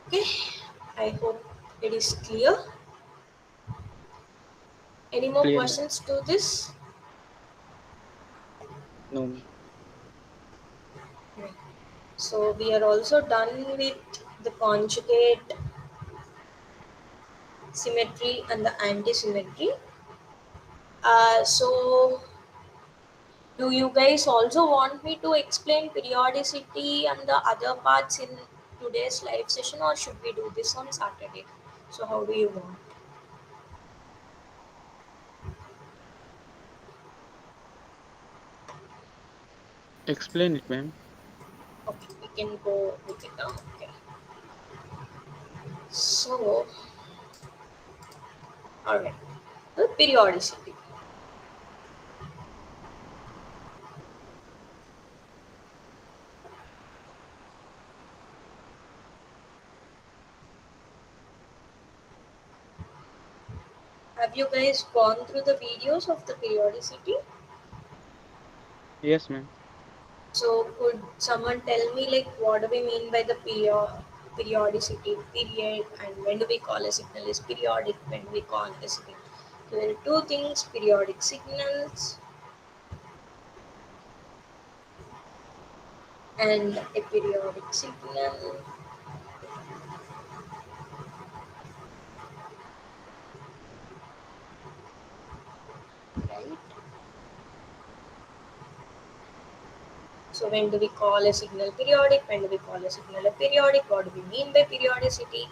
S1: Okay. I hope it is clear. Any more
S2: Clear, ma'am.
S1: questions to this?
S2: No, ma'am.
S1: Right. So we are also done with the conjugate symmetry and the anti-symmetry. So do you guys also want me to explain periodicity and the other parts in today's live session, or should we do this on Saturday? So how do you want?
S2: Explain it, ma'am.
S1: Okay, we can go with it now. Okay. So, alright. The periodicity. Have you guys gone through the videos of the periodicity?
S2: Yes, ma'am.
S1: So, could someone tell me like what do we mean by the periodicity period, and when do we call a signal is periodic? When do we call a signal? So there are two things: periodic signals and a periodic signal, right? So when do we call a signal periodic? When do we call a signal a periodic? What do we mean by periodicity?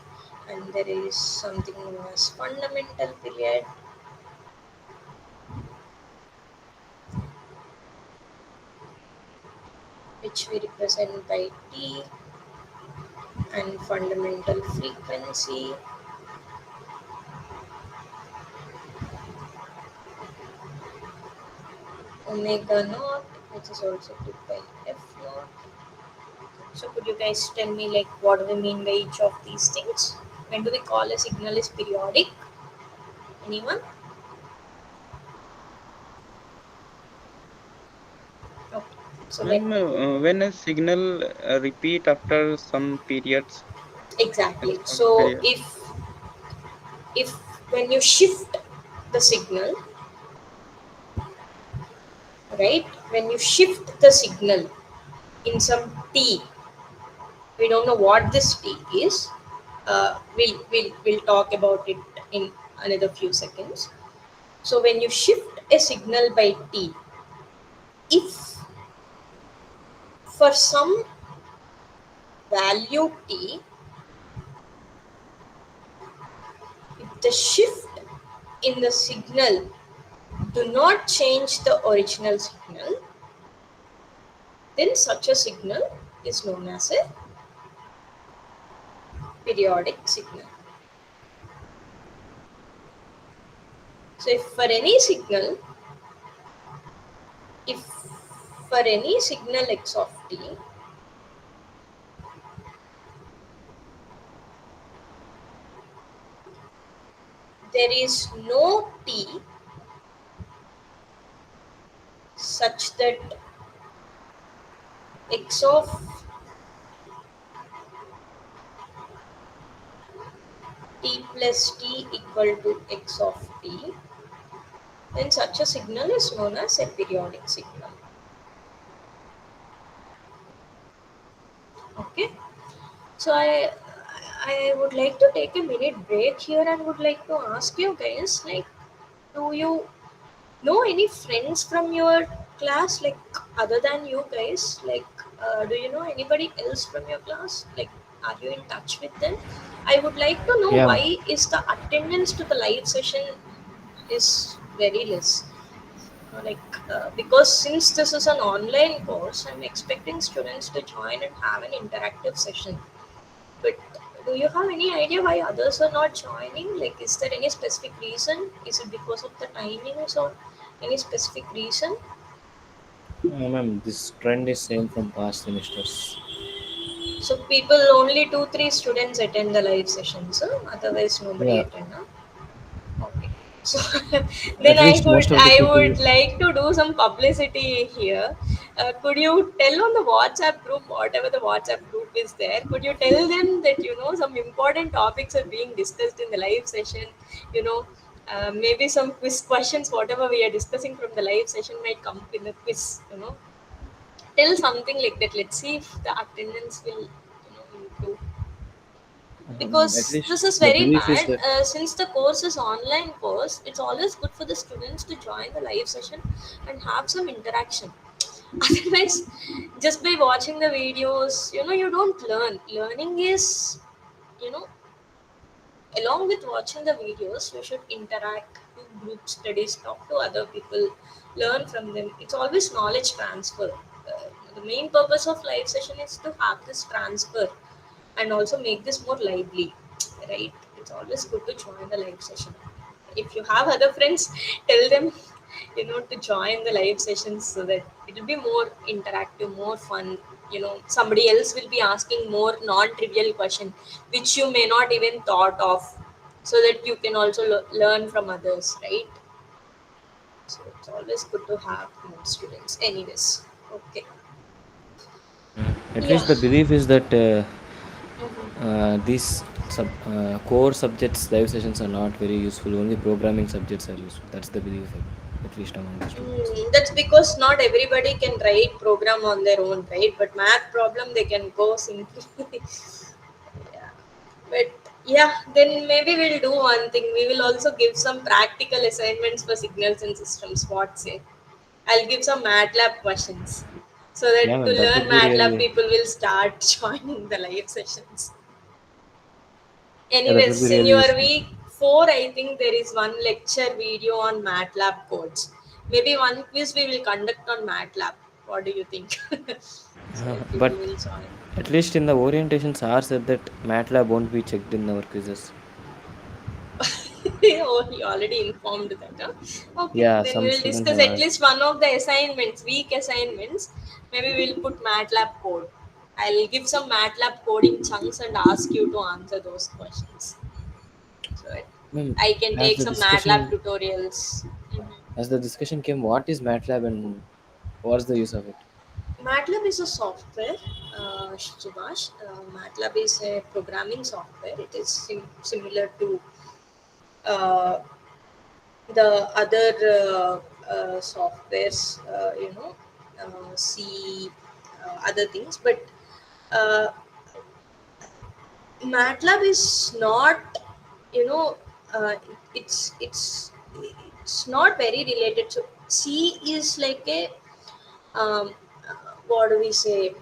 S1: And there is something known as fundamental period, which we represent by T, and fundamental frequency, omega naught, which is also 2 pi f naught. So could you guys tell me like what do we mean by each of these things? When do we call a signal is periodic? Anyone? Okay. So let
S2: Ma'am,
S1: me go.
S2: when a signal repeat after some periods,
S1: Exactly.
S2: corresponding
S1: So
S2: period.
S1: if when you shift the signal, right? When you shift the signal in some t, we don't know what this t is. We'll talk about it in another few seconds. So when you shift a signal by t, if for some value t, if the shift in the signal do not change the original signal, then such a signal is known as a periodic signal. So if for any signal x of t, there is no t such that x of t plus t equal to x of t, then such a signal is known as a periodic signal. Okay. So I would like to take a minute break here and would like to ask you guys like, do you know any friends from your class like other than you guys, like do you know anybody else from your class, like are you in touch with them? I would like to know
S4: Yeah,
S1: why is the attendance to the live session is very less. Because since this is an online course, I'm expecting students to join and have an interactive session, but do you have any idea why others are not joining? Like, is there any specific reason? Is it because of the timings or any specific reason?
S4: ma'am, this trend is same from past semesters.
S1: So people only two three students attend the live sessions, huh? Otherwise nobody
S4: Yeah,
S1: attend. Huh? Okay. So then
S4: at least most of the
S1: I
S4: people.
S1: would like to do some publicity here. Could you tell on the WhatsApp group, whatever the WhatsApp group is there, could you tell them that some important topics are being discussed in the live session? You know, maybe some quiz questions, whatever we are discussing from the live session might come up in the quiz. Tell something like that. Let's see if the attendance will improve,
S4: At
S1: because
S4: least
S1: this is
S4: the
S1: very
S4: belief is
S1: bad.
S4: that.
S1: Since the course is online course, it's always good for the students to join the live session and have some interaction. Otherwise, just by watching the videos, you don't learn. Learning is, you know along with watching the videos, you should interact, do group studies, talk to other people, learn from them. It's always knowledge transfer. The main purpose of live session is to have this transfer and also make this more lively, right? It's always good to join the live session. If you have other friends, tell them, to join the live sessions so that it'll be more interactive, more fun. Somebody else will be asking more non-trivial question which you may not even thought of, so that you can also learn from others, right? So it's always good to have more students. Anyways, okay.
S4: At
S1: Yeah.
S4: least the belief is that
S1: Mhm.
S4: these core subjects live sessions are not very useful. Only programming subjects are useful. That's the belief, at least among the students.
S1: That's because not everybody can write program on their own, right? But math problem they can go simply. Yeah. But yeah, then maybe we'll do one thing. We will also give some practical assignments for signals and systems. What say? I'll give some MATLAB questions so
S4: Yeah,
S1: that to
S4: ma'am, that
S1: learn
S4: would be
S1: MATLAB,
S4: really,
S1: people will start joining the live sessions.
S4: yeah, that would be
S1: Anyways, in
S4: really
S1: your
S4: useful.
S1: week 4, I think there is one lecture video on MATLAB codes. Maybe one quiz we will conduct on MATLAB. What do you think? So that
S4: But
S1: people will join.
S4: at least in the orientations, R said that MATLAB won't be checked in our quizzes.
S1: Oh, he already informed that. Huh? Okay,
S4: Yeah,
S1: then we
S4: some
S1: will
S4: students
S1: discuss
S4: have
S1: at
S4: asked.
S1: least one of the assignments, week assignments. Maybe we'll put MATLAB code. I'll give some MATLAB code in chunks and ask you to answer those questions. So
S4: Ma'am,
S1: I can
S4: as
S1: take
S4: the
S1: some MATLAB
S4: discussion
S1: tutorials. Mhm.
S4: as the discussion came, what is MATLAB and what's the use of it?
S1: MATLAB is a software, Subhash. MATLAB is a programming software. It is similar to uh, the other softwares, C, other things. But uh, MATLAB is not, you know, it's not very related. So C is like a um, what do we say?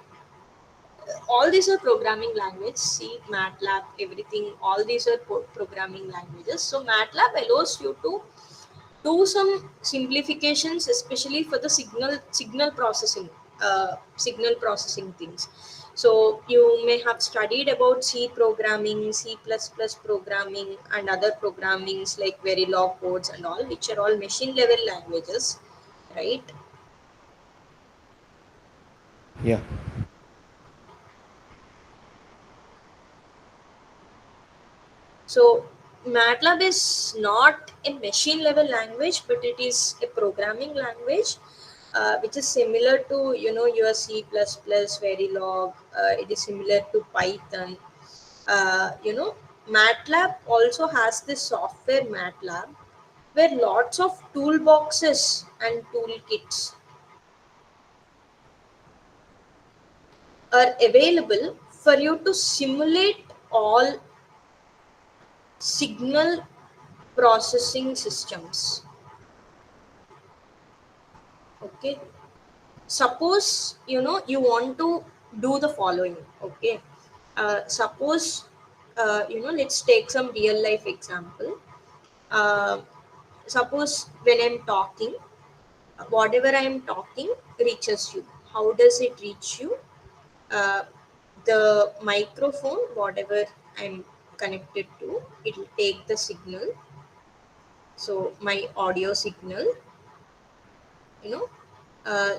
S1: All these are programming language. C, MATLAB, everything, all these are programming languages. So MATLAB allows you to do some simplifications, especially for the signal processing things. So you may have studied about C programming, C++ programming, and other programmings like Verilog codes and all, which are all machine level languages, right?
S4: Yeah.
S1: So MATLAB is not a machine level language, but it is a programming language, which is similar to your C++, Verilog. It is similar to Python. MATLAB also has this software MATLAB, where lots of toolboxes and toolkits are available for you to simulate all signal processing systems. Okay, suppose you want to do the following. Okay, suppose let's take some real life example. uh, Suppose when I'm talking, whatever I'm talking reaches you. How does it reach you? uh, the microphone, whatever I'm connected to, it will take the signal. So my audio signal, you know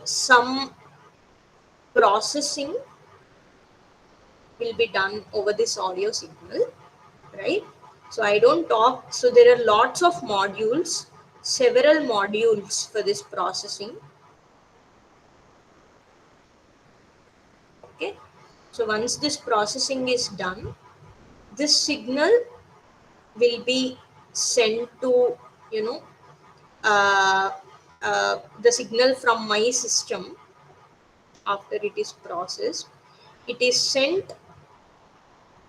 S1: some processing will be done over this audio signal, right? So I don't talk. So there are lots of modules, several modules for this processing. Okay. So once this processing is done, this signal will be sent to, you know, uh, the signal from my system. After it is processed, it is sent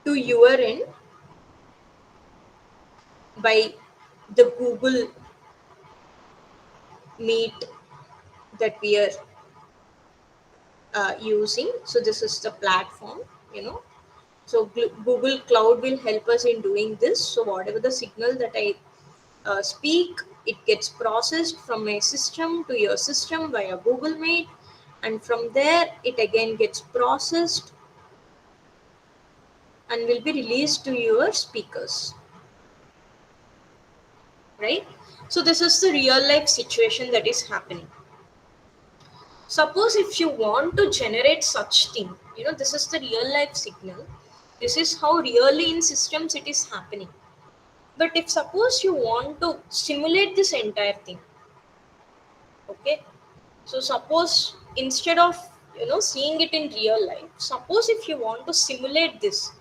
S1: to your end by the Google Meet that we are using. So this is the platform, you know. So Google Cloud will help us in doing this. So whatever the signal that I speak, it gets processed from my system to your system via Google Meet, and from there it again gets processed and will be released to your speakers, right? So this is the real life situation that is happening. Suppose if you want to generate such thing, this is the real life signal, this is how really in systems it is happening. But if suppose you want to simulate this entire thing, okay, so suppose instead of seeing it in real life, suppose if you want to simulate this,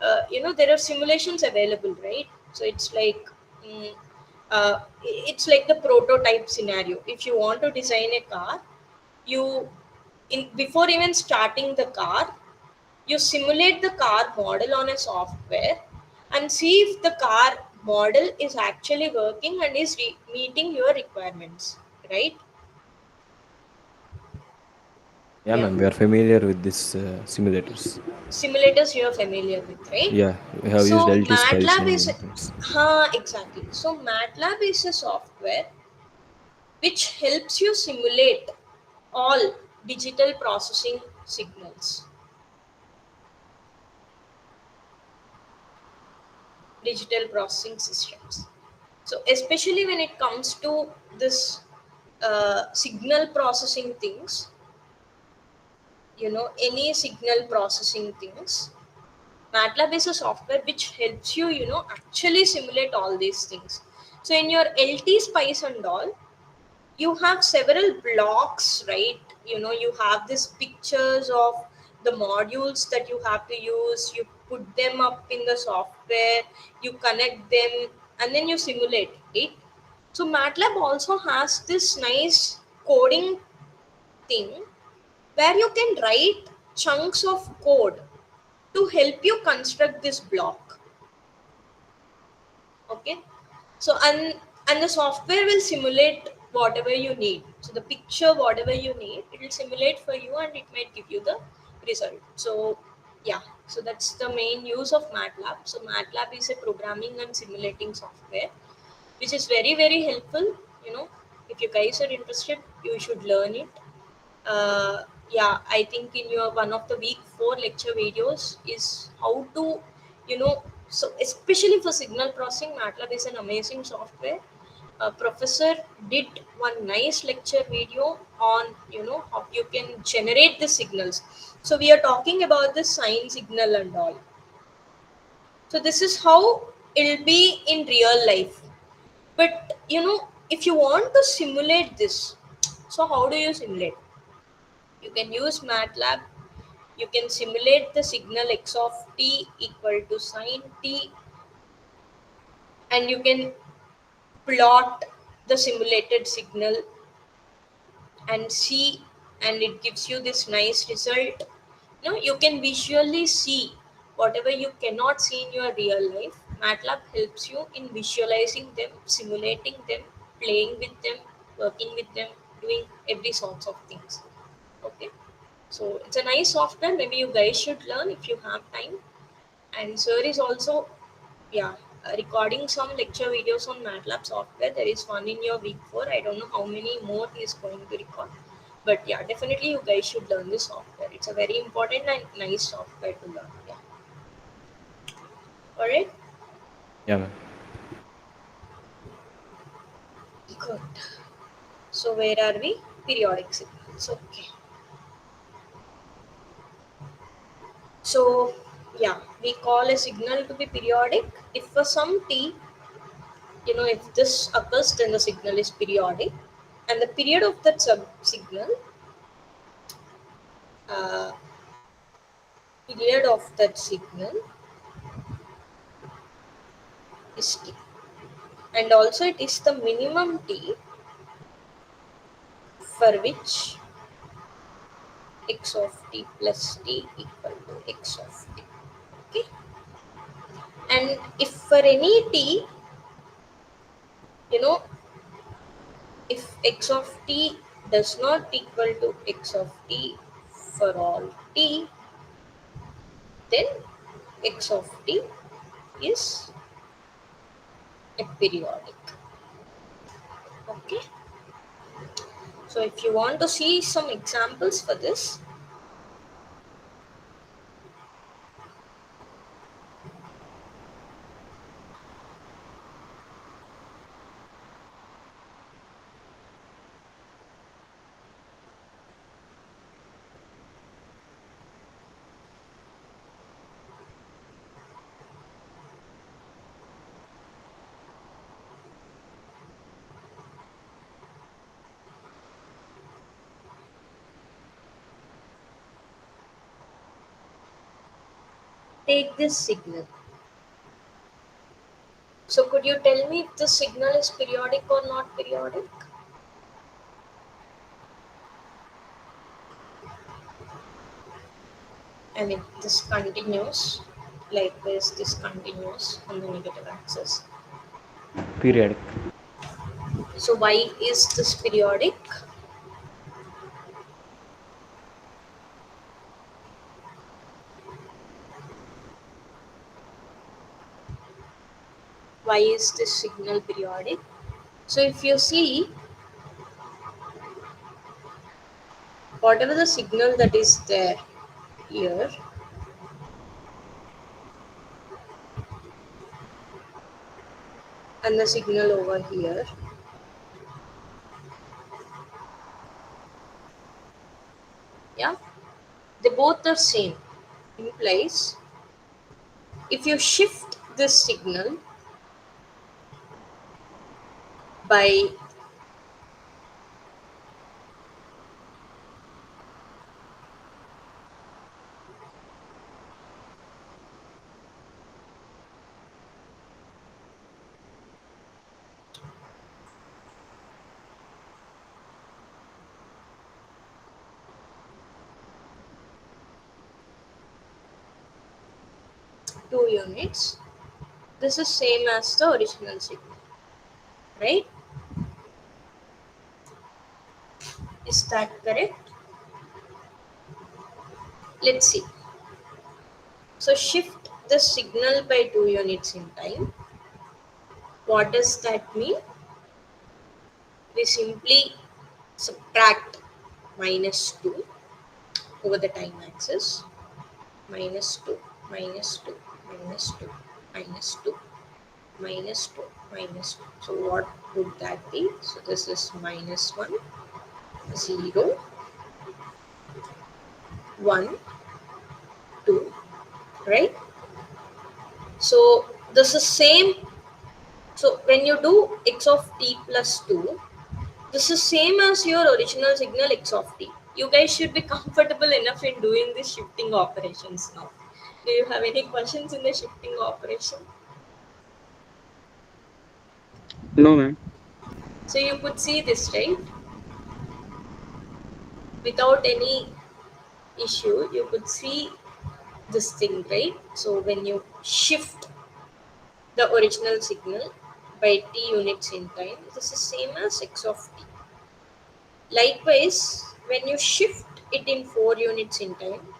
S1: there are simulations available, right? So it's like mm, it's like the prototype scenario. If you want to design a car, you in before even starting the car, you simulate the car model on a software and see if the car model is actually working and is meeting your requirements, right?
S4: Yeah,
S1: Yeah,
S4: ma'am. We are familiar with these simulators.
S1: simulators you are familiar with, right?
S4: Yeah, we have used
S1: So
S4: LT spice
S1: MATLAB
S4: and
S1: is,
S4: many things.
S1: exactly. So MATLAB is a software which helps you simulate all digital processing signals, digital processing systems. So especially when it comes to this signal processing things, any signal processing things, MATLAB is a software which helps you, actually simulate all these things. So in your LT spice and all, you have several blocks, right? You have these pictures of the modules that you have to use, you put them up in the software, you connect them, and then you simulate it. So MATLAB also has this nice coding thing where you can write chunks of code to help you construct this block, okay? So and the software will simulate whatever you need, so the picture whatever you need, it will simulate for you and it might give you the result. So yeah, so that's the main use of MATLAB. So MATLAB is a programming and simulating software which is very very helpful. you know if you guys are interested, you should learn it. Yeah, I think in your one of the week 4 lecture videos is how to, so especially for signal processing, MATLAB is an amazing software. A professor did one nice lecture video on, how you can generate the signals. So we are talking about the sine signal and all. So this is how it'll be in real life. But if you want to simulate this, so how do you simulate? You can use MATLAB. You can simulate the signal x of t equal to sine t, and you can plot the simulated signal and see, and it gives you this nice result. You can visually see whatever you cannot see in your real life. MATLAB helps you in visualizing them, simulating them, playing with them, working with them, doing every sorts of things. Okay. So it's a nice software. Maybe you guys should learn if you have time. And sir is also, yeah, recording some lecture videos on MATLAB software. There is one in your week 4. I don't know how many more he is going to record. But yeah, definitely you guys should learn this software. It's a very important and nice software to learn. Yeah. Alright.
S4: Yeah, ma'am.
S1: Good. So where are we? Periodic signals. Okay. So yeah, we call a signal to be periodic if for some t, if this occurs, then the signal is periodic, and the period of that signal, uh, period of that signal is t, and also it is the minimum t for which x of t plus t equal to x of t. Okay, and if for any t, you know, if x of t does not equal to x of t for all t, then x of t is a periodic. Okay. So if you want to see some examples for this, take this signal. So could you tell me if the signal is periodic or not periodic? And if this continues, likewise this continues on the negative axis.
S6: Periodic.
S1: So why is this periodic? Why is this signal periodic? So if you see, whatever the signal that is there here, and the signal over here, yeah, they both are same. Implies if you shift this signal by two units, this is same as the original signal, right? Is that correct? Let's see. So shift the signal by 2 units in time. What does that mean? We simply subtract -2 over the time axis. -2, -2, -2, -2, -2, -2. So what would that be? So this is -1, 0, 1, 2, right? So this is same. So when you do x of t plus 2, this is same as your original signal x of t. You guys should be comfortable enough in doing the shifting operations now. Do you have any questions in the shifting operation?
S2: No, ma'am.
S1: So you could see this, right? Without any issue, you could see this thing, right? So when you shift the original signal by t units in time, this is same as x of t. Likewise, when you shift it in 4 units in time,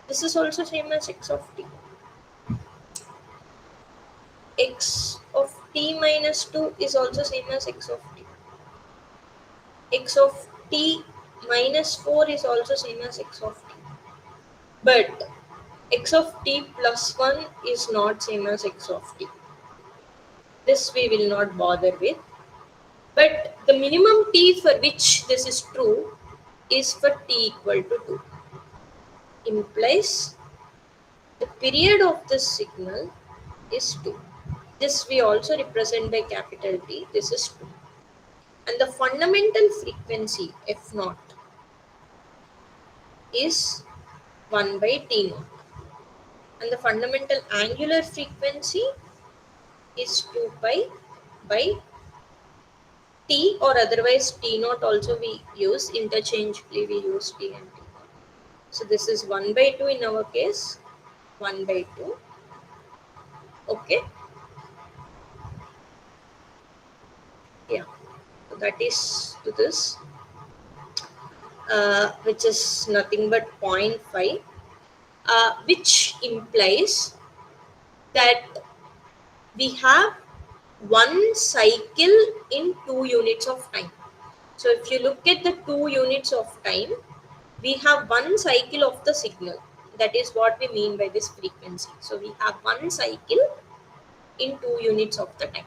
S1: this is also same as x of t. X of t minus 2 is also same as x of t. X of t minus 4 is also same as x of t. But x of t plus 1 is not same as x of t. This we will not bother with. But the minimum t for which this is true is for t equal to 2. Implies the period of this signal is 2. This we also represent by capital T. This is 2. And the fundamental frequency f naught is 1 by t naught. And the fundamental angular frequency is 2 pi by t, or otherwise t naught also we use interchangeably, we use t and t naught. So this is 1 by 2 in our case, 1 by 2. Okay, yeah, so that is to this, which is nothing but 0.5, which implies that we have one cycle in 2 units of time. So if you look at the 2 units of time, we have one cycle of the signal. That is what we mean by this frequency. So we have one cycle in 2 units of the time.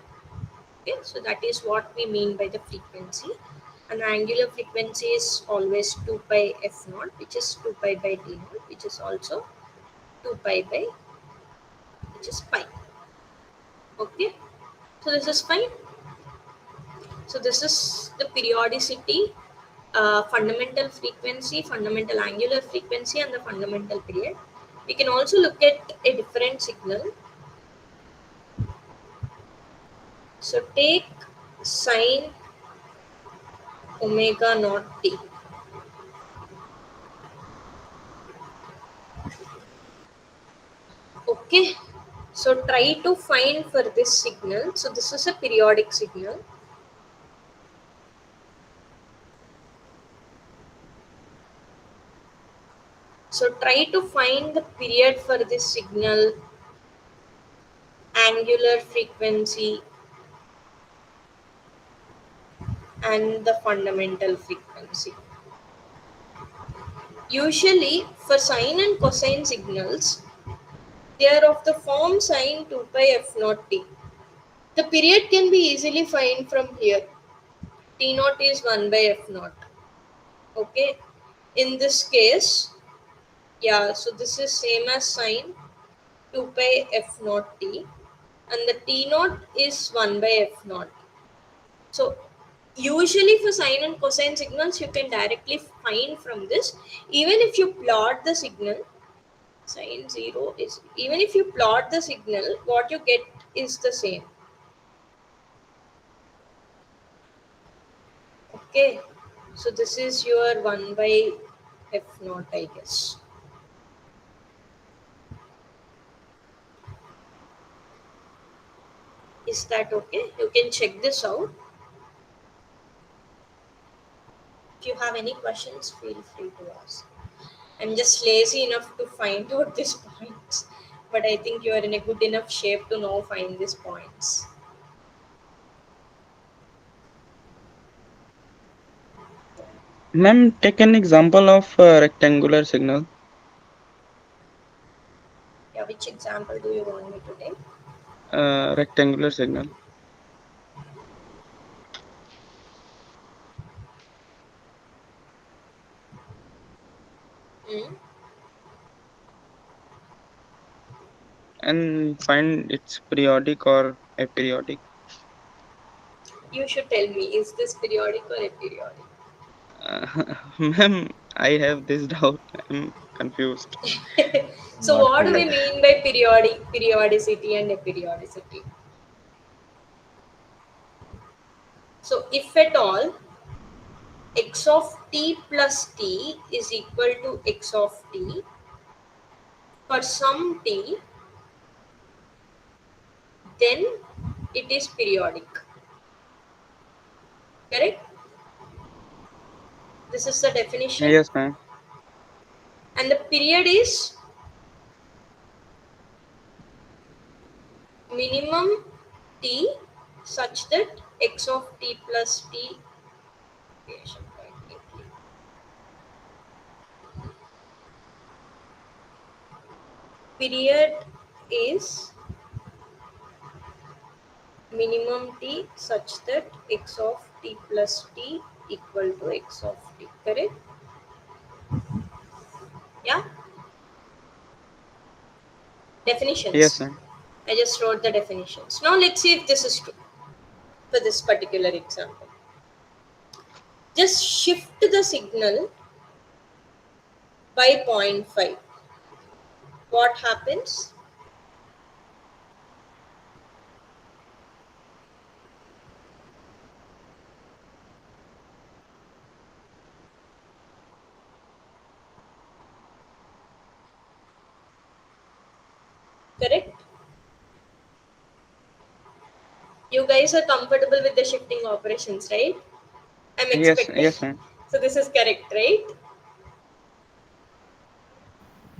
S1: Okay, so that is what we mean by the frequency. And the angular frequency is always 2 pi f naught, which is 2 pi by d naught, which is also 2 pi by, which is pi. Okay, so this is fine. So this is the periodicity, fundamental frequency, fundamental angular frequency, and the fundamental period. We can also look at a different signal. So take sine omega naught t. Okay, so try to find for this signal. So this is a periodic signal. So try to find the period for this signal, angular frequency, and the fundamental frequency. Usually, for sine and cosine signals, they are of the form sine 2 pi f naught t. The period can be easily found from here. T naught is 1 by f naught. Okay. In this case, yeah, so this is same as sine 2 pi f naught t, and the t naught is 1 by f naught. So usually for sine and cosine signals, you can directly find from this. Even if you plot the signal, sine 0 is, even if you plot the signal, what you get is the same. Okay, so this is your 1 by f naught, I guess. Is that okay? You can check this out. If you have any questions, feel free to ask. I'm just lazy enough to find out these points, but I think you are in a good enough shape to now find these points.
S2: Ma'am, take an example of rectangular signal.
S1: Yeah, which example do you want me to take?
S2: Rectangular signal.
S1: Mm?
S2: And find its periodic or aperiodic.
S1: You should tell me, is this periodic or aperiodic?
S2: Uh, Ma'am, I have this doubt. I'm confused.
S1: So,
S4: Not
S1: what do we
S4: periodic.
S1: mean by periodicity and aperiodicity? So, if at all x of t plus t is equal to x of t for some t, then it is periodic. Correct? This is the definition.
S2: Yes, ma'am.
S1: And the period is minimum t such that x of t plus t. Period is minimum t such that x of t plus t equal to x of t. Correct? Yeah?
S2: Yes,
S1: Definitions.
S2: ma'am.
S1: I just wrote the definitions. Now let's see if this is true for this particular example. Just shift the signal by zero point 0.5. What happens? Correct? You guys are comfortable with the shifting operations, right? I'm
S2: Yes,
S1: expecting.
S2: yes, ma'am.
S1: So this is correct, right?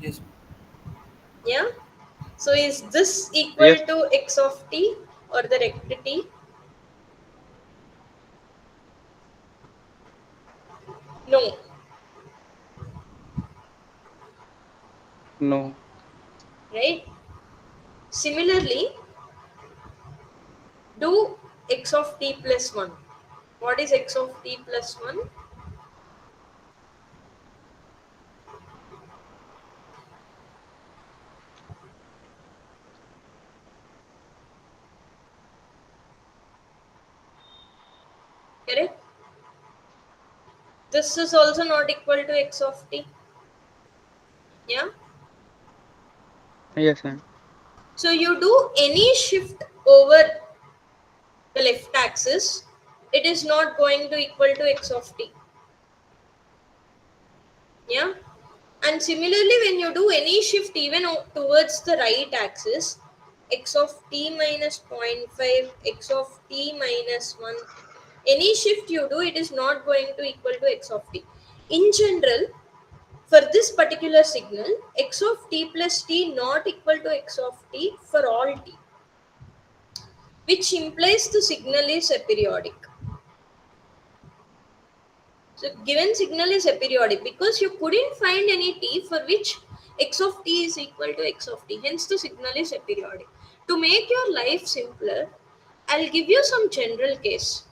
S5: Yes.
S1: Yeah. So is this equal
S2: Yes,
S1: to x of t or the rect t? No,
S2: No.
S1: right? Similarly, do x of t plus 1. What is x of t plus 1? Correct? This is also not equal to x of t. Yeah?
S2: Yes, ma'am.
S1: So you do any shift over the left axis, it is not going to equal to x of t. Yeah? And similarly, when you do any shift even towards the right axis, x of t minus 0.5, x of t minus 1, any shift you do, it is not going to equal to x of t. In general, for this particular signal, x of t plus t not equal to x of t for all t, which implies the signal is aperiodic. So given signal is aperiodic because you couldn't find any t for which x of t is equal to x of t. Hence the signal is aperiodic. To make your life simpler, I'll give you some general case.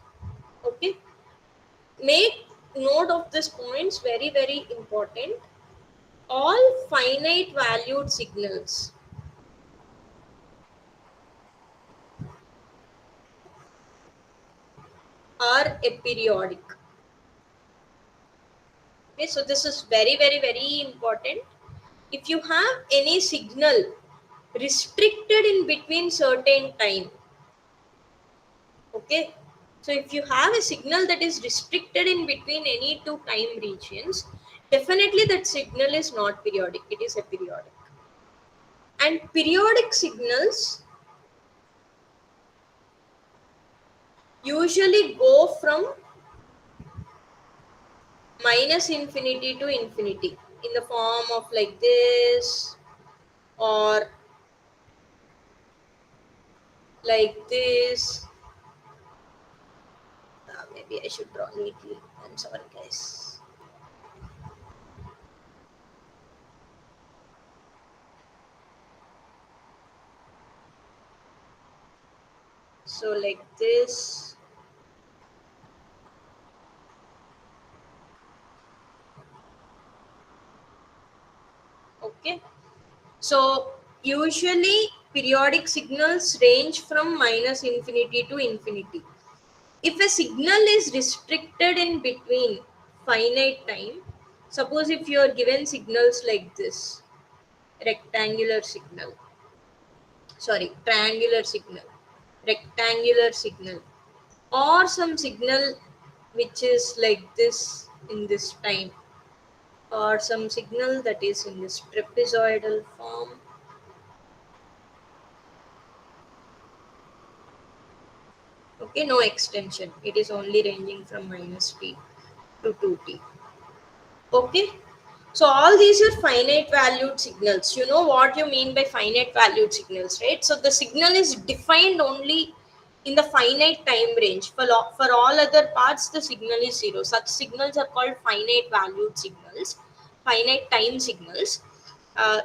S1: Okay. Make note of these points, very very important. All finite valued signals are aperiodic. Okay, so this is very very very important. If you have any signal restricted in between certain time, okay, so if you have a signal that is restricted in between any two time regions, definitely that signal is not periodic, it is aperiodic. And periodic signals usually go from minus infinity to infinity in the form of like this or like this. Maybe I should draw neatly. I'm sorry, guys. So, like this. Okay. So, usually periodic signals range from minus infinity to infinity. If a signal is restricted in between finite time, suppose if you are given signals like this, rectangular signal, sorry, triangular signal, rectangular signal, or some signal which is like this in this time, or some signal that is in this trapezoidal form. Okay, no extension. It is only ranging from minus t to 2t. Okay, so all these are finite valued signals. You know what you mean by finite valued signals, right? So the signal is defined only in the finite time range. For all other parts, the signal is zero. Such signals are called finite valued signals, finite time signals.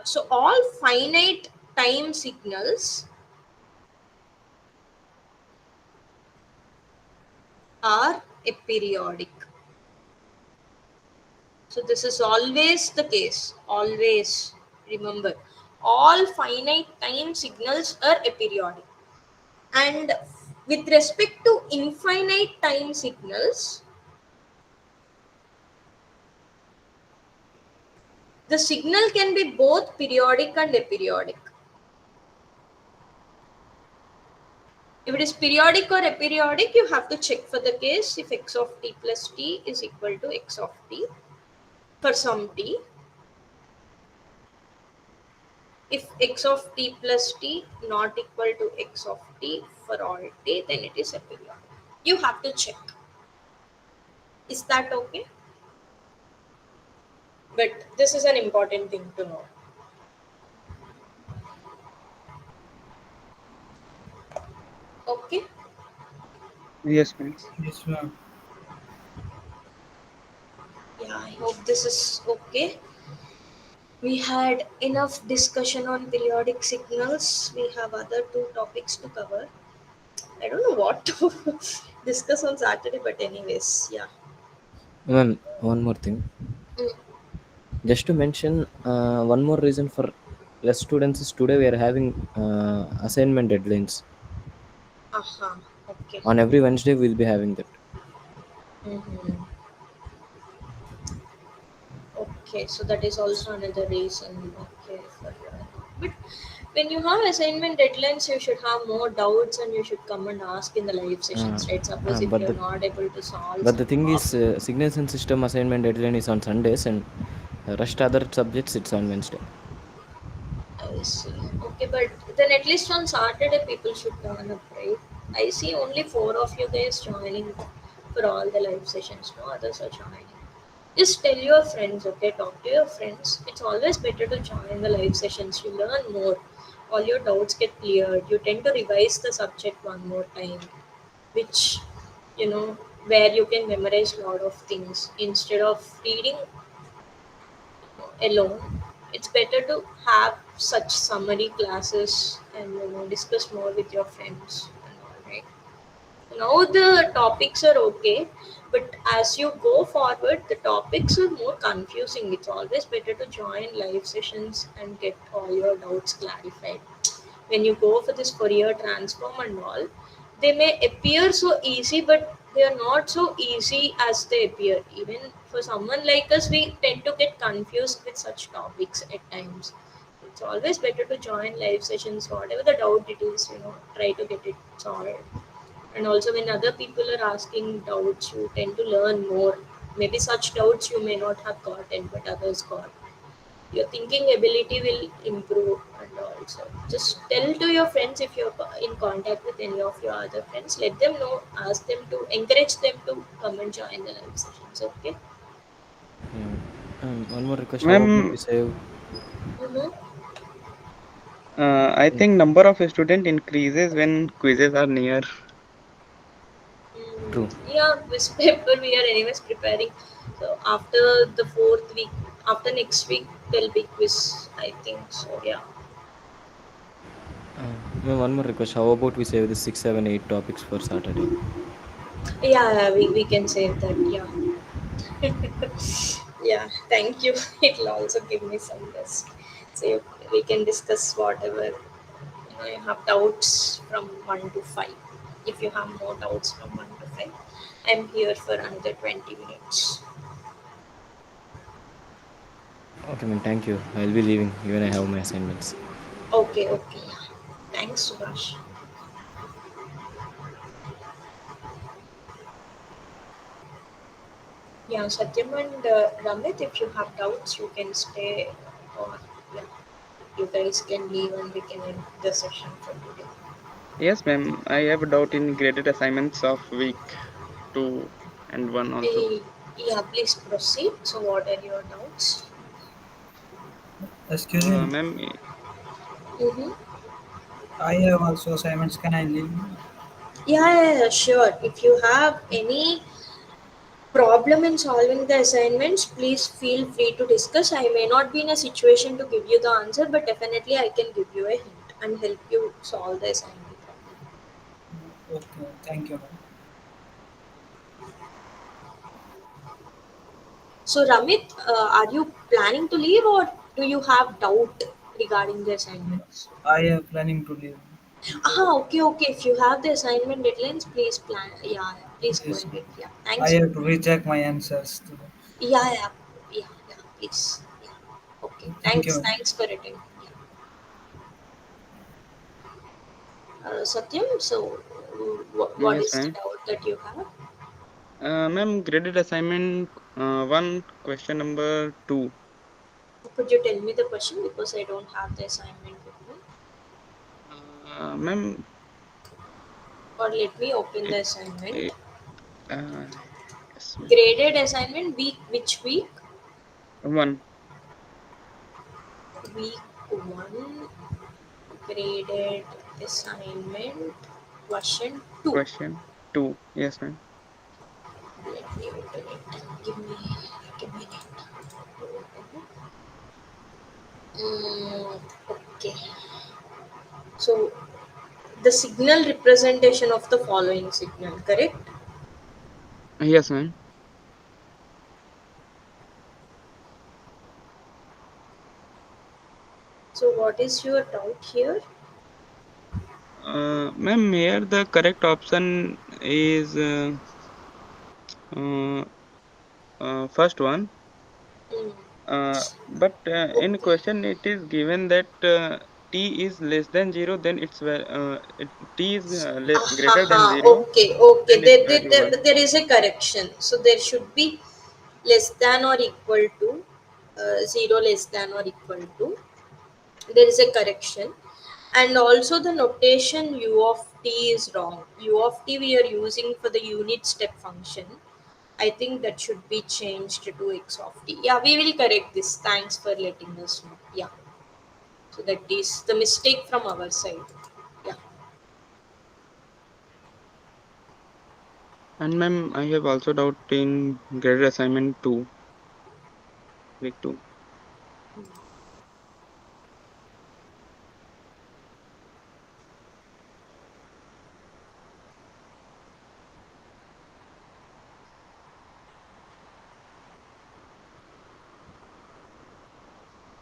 S1: So all finite time signals are aperiodic. So this is always the case. Always remember, all finite time signals are aperiodic. And with respect to infinite time signals, the signal can be both periodic and aperiodic. If it is periodic or aperiodic, you have to check for the case if x of t plus t is equal to x of t for some t. If x of t plus t not equal to x of t for all t, then it is aperiodic. You have to check. Is that okay? But this is an important thing to know. Okay?
S2: Yes, ma'am.
S5: Yes, ma'am.
S1: Yeah. I hope this is okay. We had enough discussion on periodic signals. We have other two topics to cover. I don't know what to discuss on Saturday, but anyways, yeah.
S4: Ma'am, one more thing.
S1: Mm.
S4: Just to mention, one more reason for less students is today we are having assignment deadlines.
S1: Aha. Okay.
S4: On every Wednesday, we'll be having that.
S1: Mm-hmm. Okay, so that is also another reason. Okay, for but when you have assignment deadlines, you should have more doubts and you should come and ask in the live
S4: Uh,
S1: sessions, right? Suppose if
S4: but
S1: you're
S4: the
S1: not able to solve
S4: but the
S1: some
S4: thing is,
S1: problem.
S4: signals and system assignment deadline is on Sundays, and rest other subjects it's on Wednesday.
S1: I see. Okay, but then at least on Saturday people should turn up, right? I see only four of you guys joining for all the live sessions. No others are joining. Just tell your friends, okay? Talk to your friends. It's always better to join the live sessions. You learn more. All your doubts get cleared. You tend to revise the subject one more time, which, you know, where you can memorize a lot of things instead of reading alone. It's better to have such summary classes and discuss more with your friends and all, right? Now the topics are okay, but as you go forward, the topics are more confusing. It's always better to join live sessions and get all your doubts clarified. When you go for this Fourier transform and all, they may appear so easy, but they are not so easy as they appear. Even for someone like us, we tend to get confused with such topics at times. It's always better to join live sessions, whatever the doubt it is, try to get it solved. And also, when other people are asking doubts, you tend to learn more. Maybe such doubts you may not have gotten, but others got. Your thinking ability will improve. And also just tell to your friends, if you're in contact with any of your other friends, let them know, ask them to encourage them to come and join the live sessions. Okay.
S4: Yeah. One more request. How about
S2: Ma'am,
S4: we save?
S1: Mm-hmm.
S2: I think number of student increases when quizzes are near.
S4: True.
S1: Yeah, this paper we are anyways preparing. So after the fourth week, after next week, there'll be quiz, I think. So yeah.
S4: One more request. How about we save the 6, 7, 8 topics for Saturday?
S1: Yeah, we can save that. Yeah. Yeah, thank you. It'll also give me some rest. So we can discuss whatever you have doubts from 1 to 5. If you have more doubts from 1 to 5, I'm here for another 20 minutes.
S4: Okay, man. Thank you. I'll be leaving. Even I have my assignments.
S1: Okay, okay. Yeah. Thanks, Subhash. Yeah, Satyam and Ramit, if you have doubts, you can stay, or yeah, you guys can leave and we can end the session for today.
S2: Yes, ma'am. I have a doubt in graded assignments of week 2 and 1 also.
S1: Yeah, please proceed. So, what are your doubts?
S5: Excuse me,
S2: Ma'am,
S1: Mm-hmm.
S5: I have also assignments. Can I leave?
S1: Yeah, sure. If you have any problem in solving the assignments, please feel free to discuss. I may not be in a situation to give you the answer, but definitely I can give you a hint and help you solve the assignment problem.
S5: Okay, thank you.
S1: So, Ramit, are you planning to leave or do you have doubt regarding the assignments?
S5: I am planning to leave.
S1: Okay, okay. If you have the assignment deadlines, please plan. Yeah, yeah. Please go
S5: Yes,
S1: ahead. Yeah,
S5: I
S1: thanks.
S5: have to recheck my answers.
S1: Yeah, yeah, yeah. Please. Yeah. Okay.
S5: Thank
S1: Thanks.
S5: you.
S1: Thanks for attending. Yeah. Satyam, so what
S2: yes,
S1: is the
S2: ma'am.
S1: doubt that you have?
S2: Ma'am, graded assignment 1, question number 2.
S1: Could you tell me the question because I don't have the assignment with me?
S2: Ma'am,
S1: Or let me open
S2: it,
S1: the assignment.
S2: it, uh, yes, ma'am.
S1: Graded assignment week, which week?
S2: 1,
S1: Week 1. Graded assignment question 2.
S2: question 2. Yes, ma'am.
S1: Let me open it. Give me. Give me a minute. Mm, okay. So the signal representation of the following signal, correct?
S2: Yes, ma'am.
S1: So what is your doubt here?
S2: Ma'am, here the correct option is uh, first one.
S1: Mm,
S2: But in
S1: okay.
S2: question it is given that t is less than 0, then t is greater than
S1: Aha,
S2: 0,
S1: okay, okay.
S2: then its value 1.
S1: There is a correction. So there should be less than or equal to 0 less than or equal to. There is a correction. And also the notation u of t is wrong. U of t we are using for the unit step function. I think that should be changed to x of t. Yeah, we will correct this. Thanks for letting us know. Yeah. So that is the mistake from our side. Yeah.
S2: And ma'am, I have also doubt in graded assignment 2, week 2.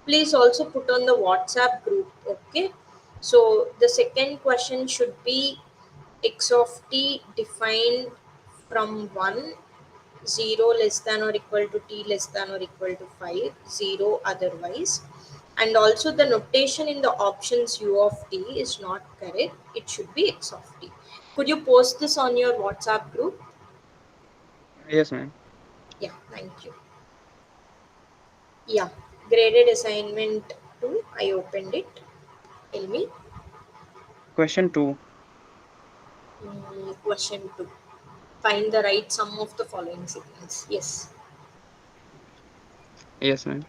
S1: Please also put on the WhatsApp group. Okay. So the second question should be x of t defined from 1, 0 less than or equal to t less than or equal to 5, 0 otherwise. And also the notation in the options u of t is not correct. It should be x of t. Could you post this on your WhatsApp group?
S2: Yes, ma'am.
S1: Yeah, thank you. Yeah, graded assignment 2. I opened it. Tell me.
S2: Question 2.
S1: Question 2. Find the right sum of the following signals. Yes.
S2: Yes, ma'am.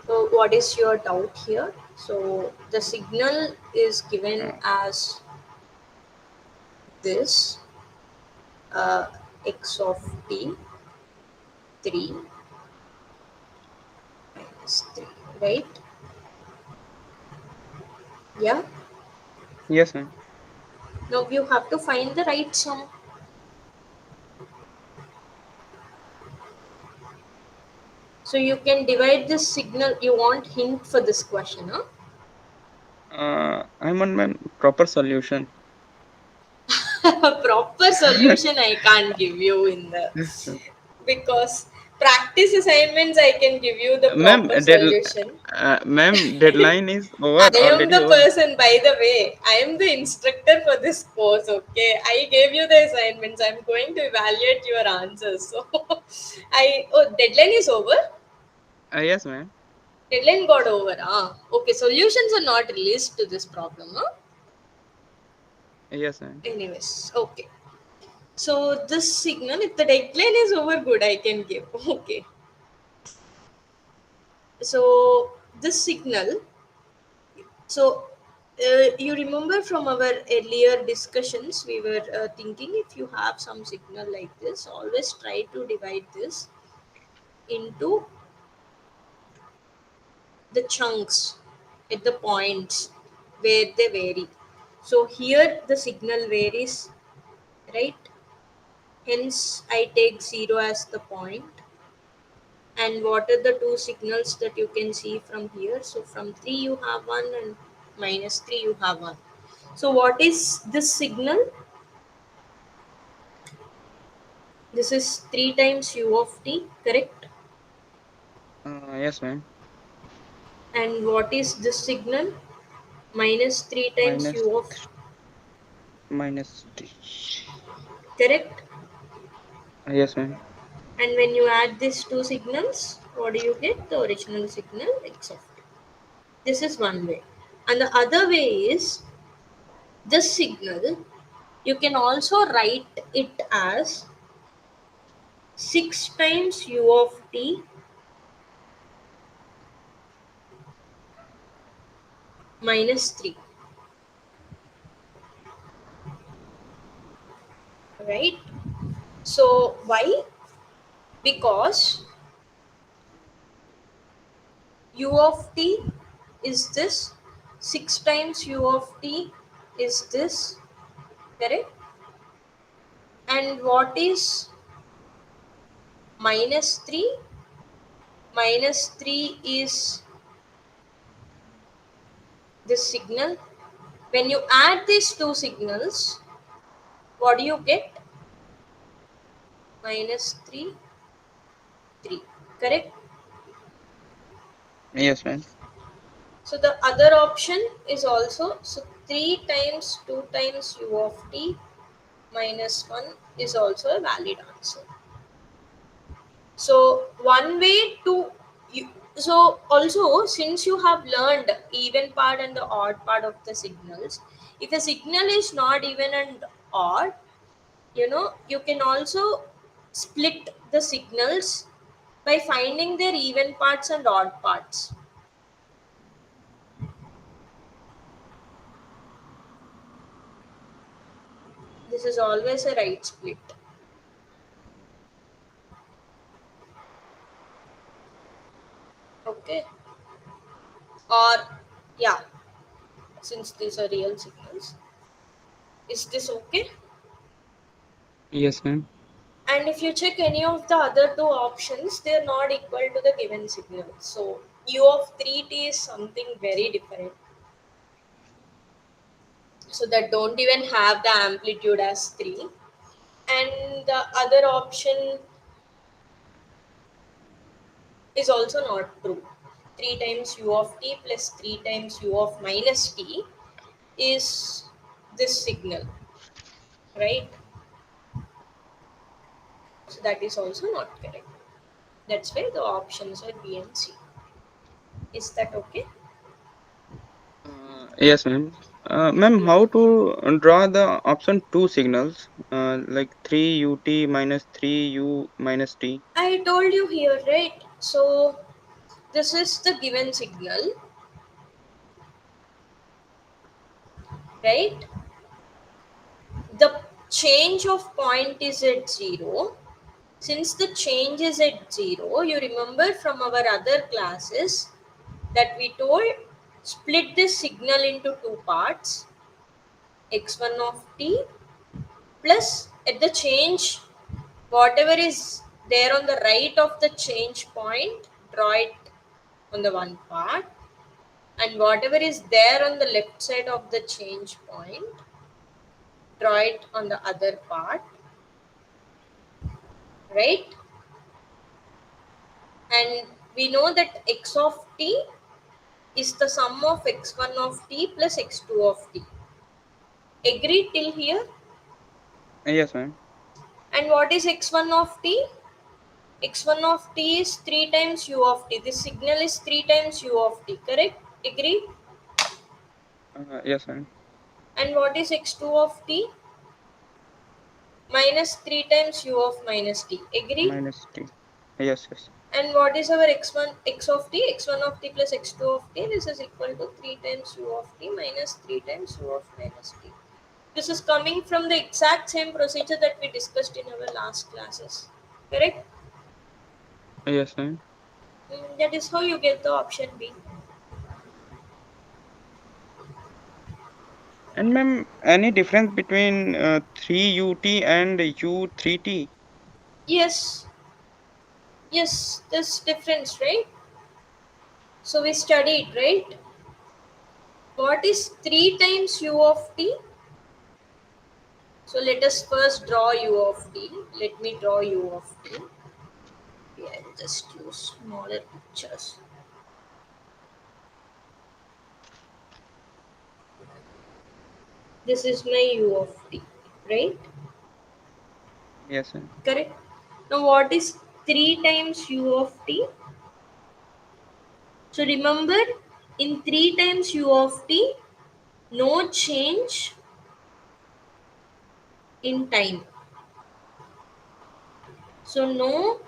S1: So, what is your doubt here? So, the signal is given
S2: Uh,
S1: as this x of t 3 minus 3, right? Yeah.
S2: yes, ma'am.
S1: Now, you have to find the right sum. So, you can divide this signal. You want hint for this question, huh?
S2: I want ma'am proper solution.
S1: Proper solution I can't give you in the, because practice assignments I can give you the
S2: Ma'am,
S1: proper solution.
S2: deadline is over,
S1: I am
S2: already
S1: the
S2: over.
S1: person, by the way. I am the instructor for this course, okay? I gave you the assignments. I'm going to evaluate your answers. So, deadline is over?
S2: Yes, ma'am.
S1: Deadline got over. Ah, okay. Solutions are not released to this problem, huh?
S2: Yes, ma'am.
S1: Anyways, okay. So, this signal, if the deadline is over, good, I can give. Okay. So, this signal, so you remember from our earlier discussions, we were thinking if you have some signal like this, always try to divide this into the chunks at the points where they vary. So here the signal varies, right? Hence I take 0 as the point. And what are the two signals that you can see from here? So from 3 you have one, and minus 3 you have one. So what is this signal? This is 3 times u of t, correct?
S2: Yes, ma'am.
S1: And what is this signal? Minus 3 times
S2: Minus
S1: u of,
S2: minus t.
S1: correct?
S2: Yes, ma'am.
S1: And when you add these two signals, what do you get? The original signal x of t. This is one way. And the other way is this signal, you can also write it as 6 times u of t minus 3, right? So why? Because u of t is this, 6 times u of t is this, correct? And what is minus 3? Minus 3 is this signal. When you add these two signals, what do you get? Minus 3, 3. Correct?
S2: Yes, ma'am.
S1: So the other option is also, so 3 times 2 times u of t minus 1 is also a valid answer. So one way to you, so also since you have learned even part and the odd part of the signals, if a signal is not even and odd, you can also split the signals by finding their even parts and odd parts. This is always a right split. Okay. Or yeah, since these are real signals, is this okay?
S2: Yes, ma'am.
S1: And if you check any of the other two options, they are not equal to the given signal. So u of 3t is something very different. So that don't even have the amplitude as 3. And the other option is also not true. 3 times u of t plus 3 times u of minus t is this signal, right? So that is also not correct. That's why the options are B and C. Is that okay?
S2: Yes, ma'am. Ma'am, how to draw the option two signals, like 3 ut minus 3u minus t?
S1: I told you here, right? So this is the given signal, right? The change of point is at 0. Since the change is at 0, you remember from our other classes that we told split this signal into two parts, x1 of t plus at the change, whatever is there on the right of the change point, draw it on the one part, and whatever is there on the left side of the change point, draw it on the other part, right? And we know that x of t is the sum of x1 of t plus x2 of t. Agree till here?
S2: Yes, ma'am.
S1: And what is x1 of t? x1 of t is 3 times u of t. This signal is 3 times u of t, correct? Agree?
S2: Yes, ma'am.
S1: And what is x2 of t? Minus 3 times u of minus t. Agree?
S2: Minus t. Yes, yes.
S1: And what is our x1 x of t? x1 of t plus x2 of t. This is equal to 3 times u of t minus 3 times u of minus t. This is coming from the exact same procedure that we discussed in our last classes. Correct?
S2: Yes, ma'am.
S1: That is how you get the option B.
S2: And ma'am, any difference between 3ut and u3t?
S1: Yes, yes, there's difference, right? So we studied, right? What is 3 times u of t? So let us first draw u of t. Let me draw u of t. Okay, I'll just use smaller pictures. This is my u of t, right?
S2: Yes, ma'am.
S1: Correct. Now what is 3 times u of t? So remember, in 3 times u of t, no change in time. So no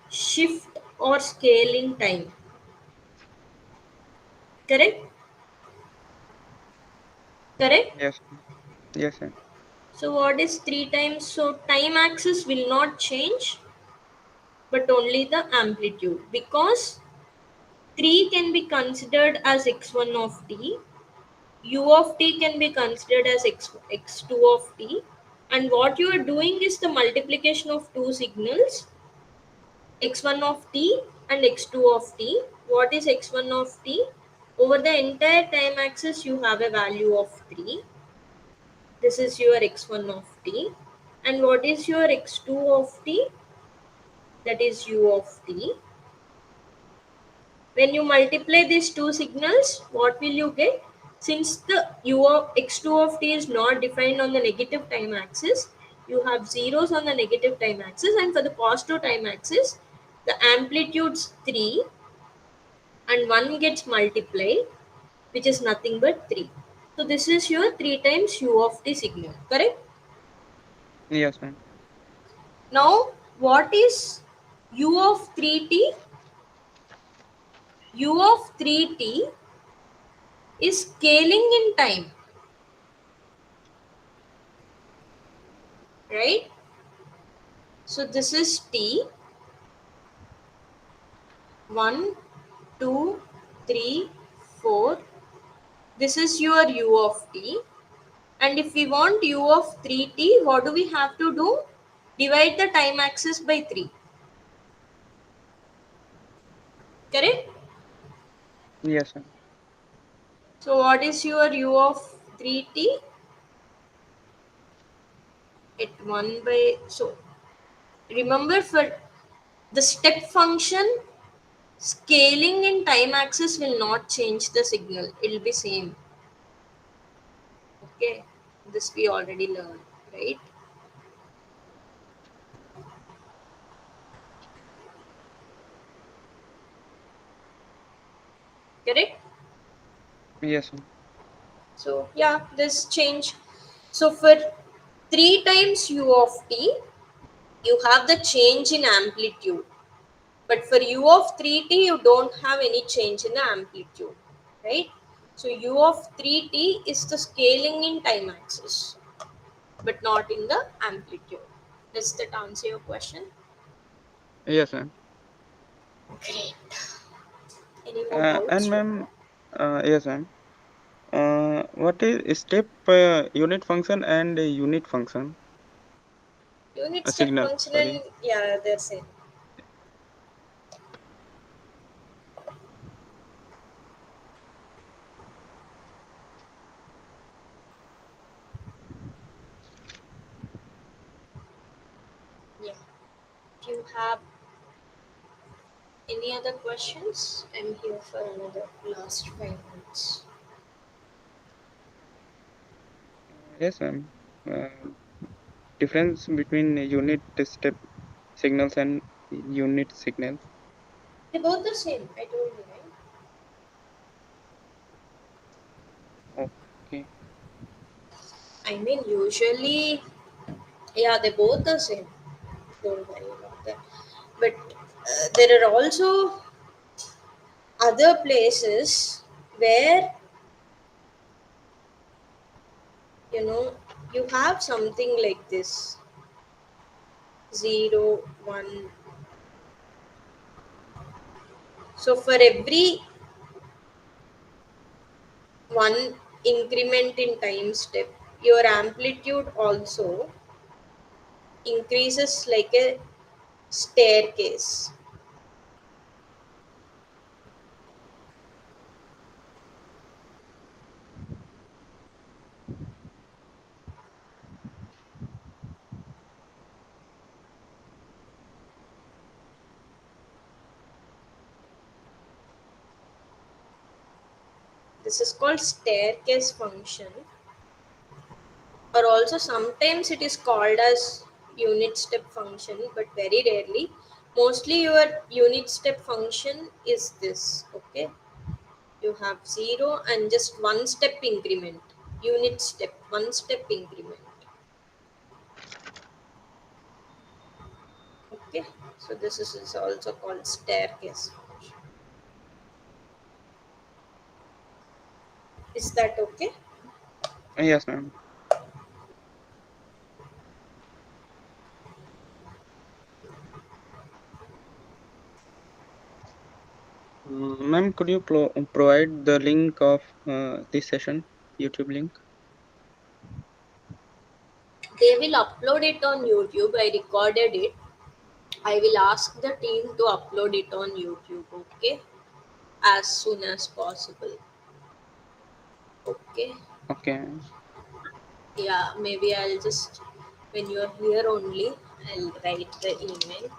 S1: shift or scale in time. Correct? Correct?
S2: Yes, yes, ma'am.
S1: So what is 3 times? So time axis will not change, but only the amplitude, because 3 can be considered as x1 of t, u of t can be considered as x2 of t, and what you are doing is the multiplication of two signals, x1 of t and x2 of t. What is x1 of t? Over the entire time axis you have a value of 3. This is your x1 of t. And what is your x2 of t? That is u of t. When you multiply these two signals, what will you get? Since the u of x2 of t is not defined on the negative time axis, you have zeros on the negative time axis, and for the positive time axis, the amplitude's 3 and 1 gets multiplied, which is nothing but 3. So this is your 3 times u of t signal, correct?
S2: Yes, ma'am.
S1: Now, what is u of 3t? U of 3t is scaling in time, right? So this is t, 1, 2, 3, 4. This is your u of t. And if we want u of 3t, what do we have to do? Divide the time axis by 3, correct?
S2: Yes, ma'am.
S1: So what is your u of 3t? At 1 by, so remember, for the step function, scaling in time axis will not change the signal. It will be same. Okay. This we already learned, right? Correct?
S2: Yes, ma'am.
S1: So yeah, this change. So for 3 times u of t, you have the change in amplitude. But for u of 3t, you don't have any change in the amplitude, right? So u of 3t is the scaling in time axis, but not in the amplitude. Does that answer your question?
S2: Yes, ma'am.
S1: Great. Any more doubts?
S2: And ma'am, yes, ma'am. What is step unit function and a unit function?
S1: Unit
S2: A
S1: step
S2: signal,
S1: function
S2: sorry.
S1: and yeah, they're same. Yeah. If you have any other questions, I'm here for another last 5 minutes.
S2: Yes, ma'am. Difference between unit step signals and unit signals.
S1: They're both the same. I told you, right?
S2: Okay.
S1: I mean, usually, yeah, they're both the same. Don't worry about that. But there are also other places where, you know, you have something like this 0, 1. So for every one increment in time step, your amplitude also increases like a staircase. This is called staircase function, or also sometimes it is called as unit step function, but very rarely. Mostly your unit step function is this. Okay, you have 0 and just one step increment. Unit step, one step increment. Okay, so this is also called staircase function. Is that okay?
S2: Yes, ma'am. Ma'am, could you provide the link of this session, YouTube link?
S1: They will upload it on YouTube. I recorded it. I will ask the team to upload it on YouTube, okay? As soon as possible. Okay.
S2: Okay.
S1: Yeah, maybe I'll just when you're here only, I'll write the email.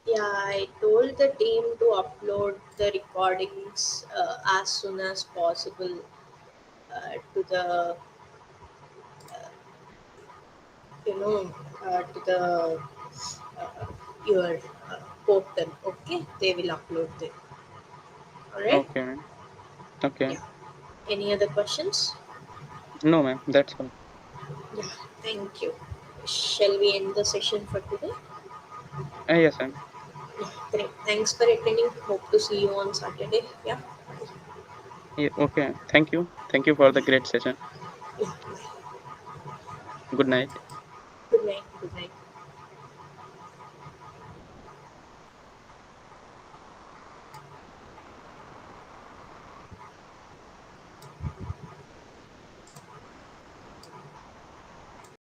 S1: Yeah, I told the team to upload the recordings as soon as possible to the you know to the uh, your portal. Okay, they will upload it. All right.
S2: Okay, ma'am. Okay.
S1: Yeah. Any other questions?
S2: No, ma'am. That's all.
S1: Yeah. Thank you. Shall we end the session for today?
S2: Yes, ma'am.
S1: Yeah. Great. Thanks for attending. Hope to see you on Saturday. Yeah.
S2: Yeah, okay. Thank you. Thank you for the great session.
S1: Yeah.
S2: Good night.
S1: Good night. Good night.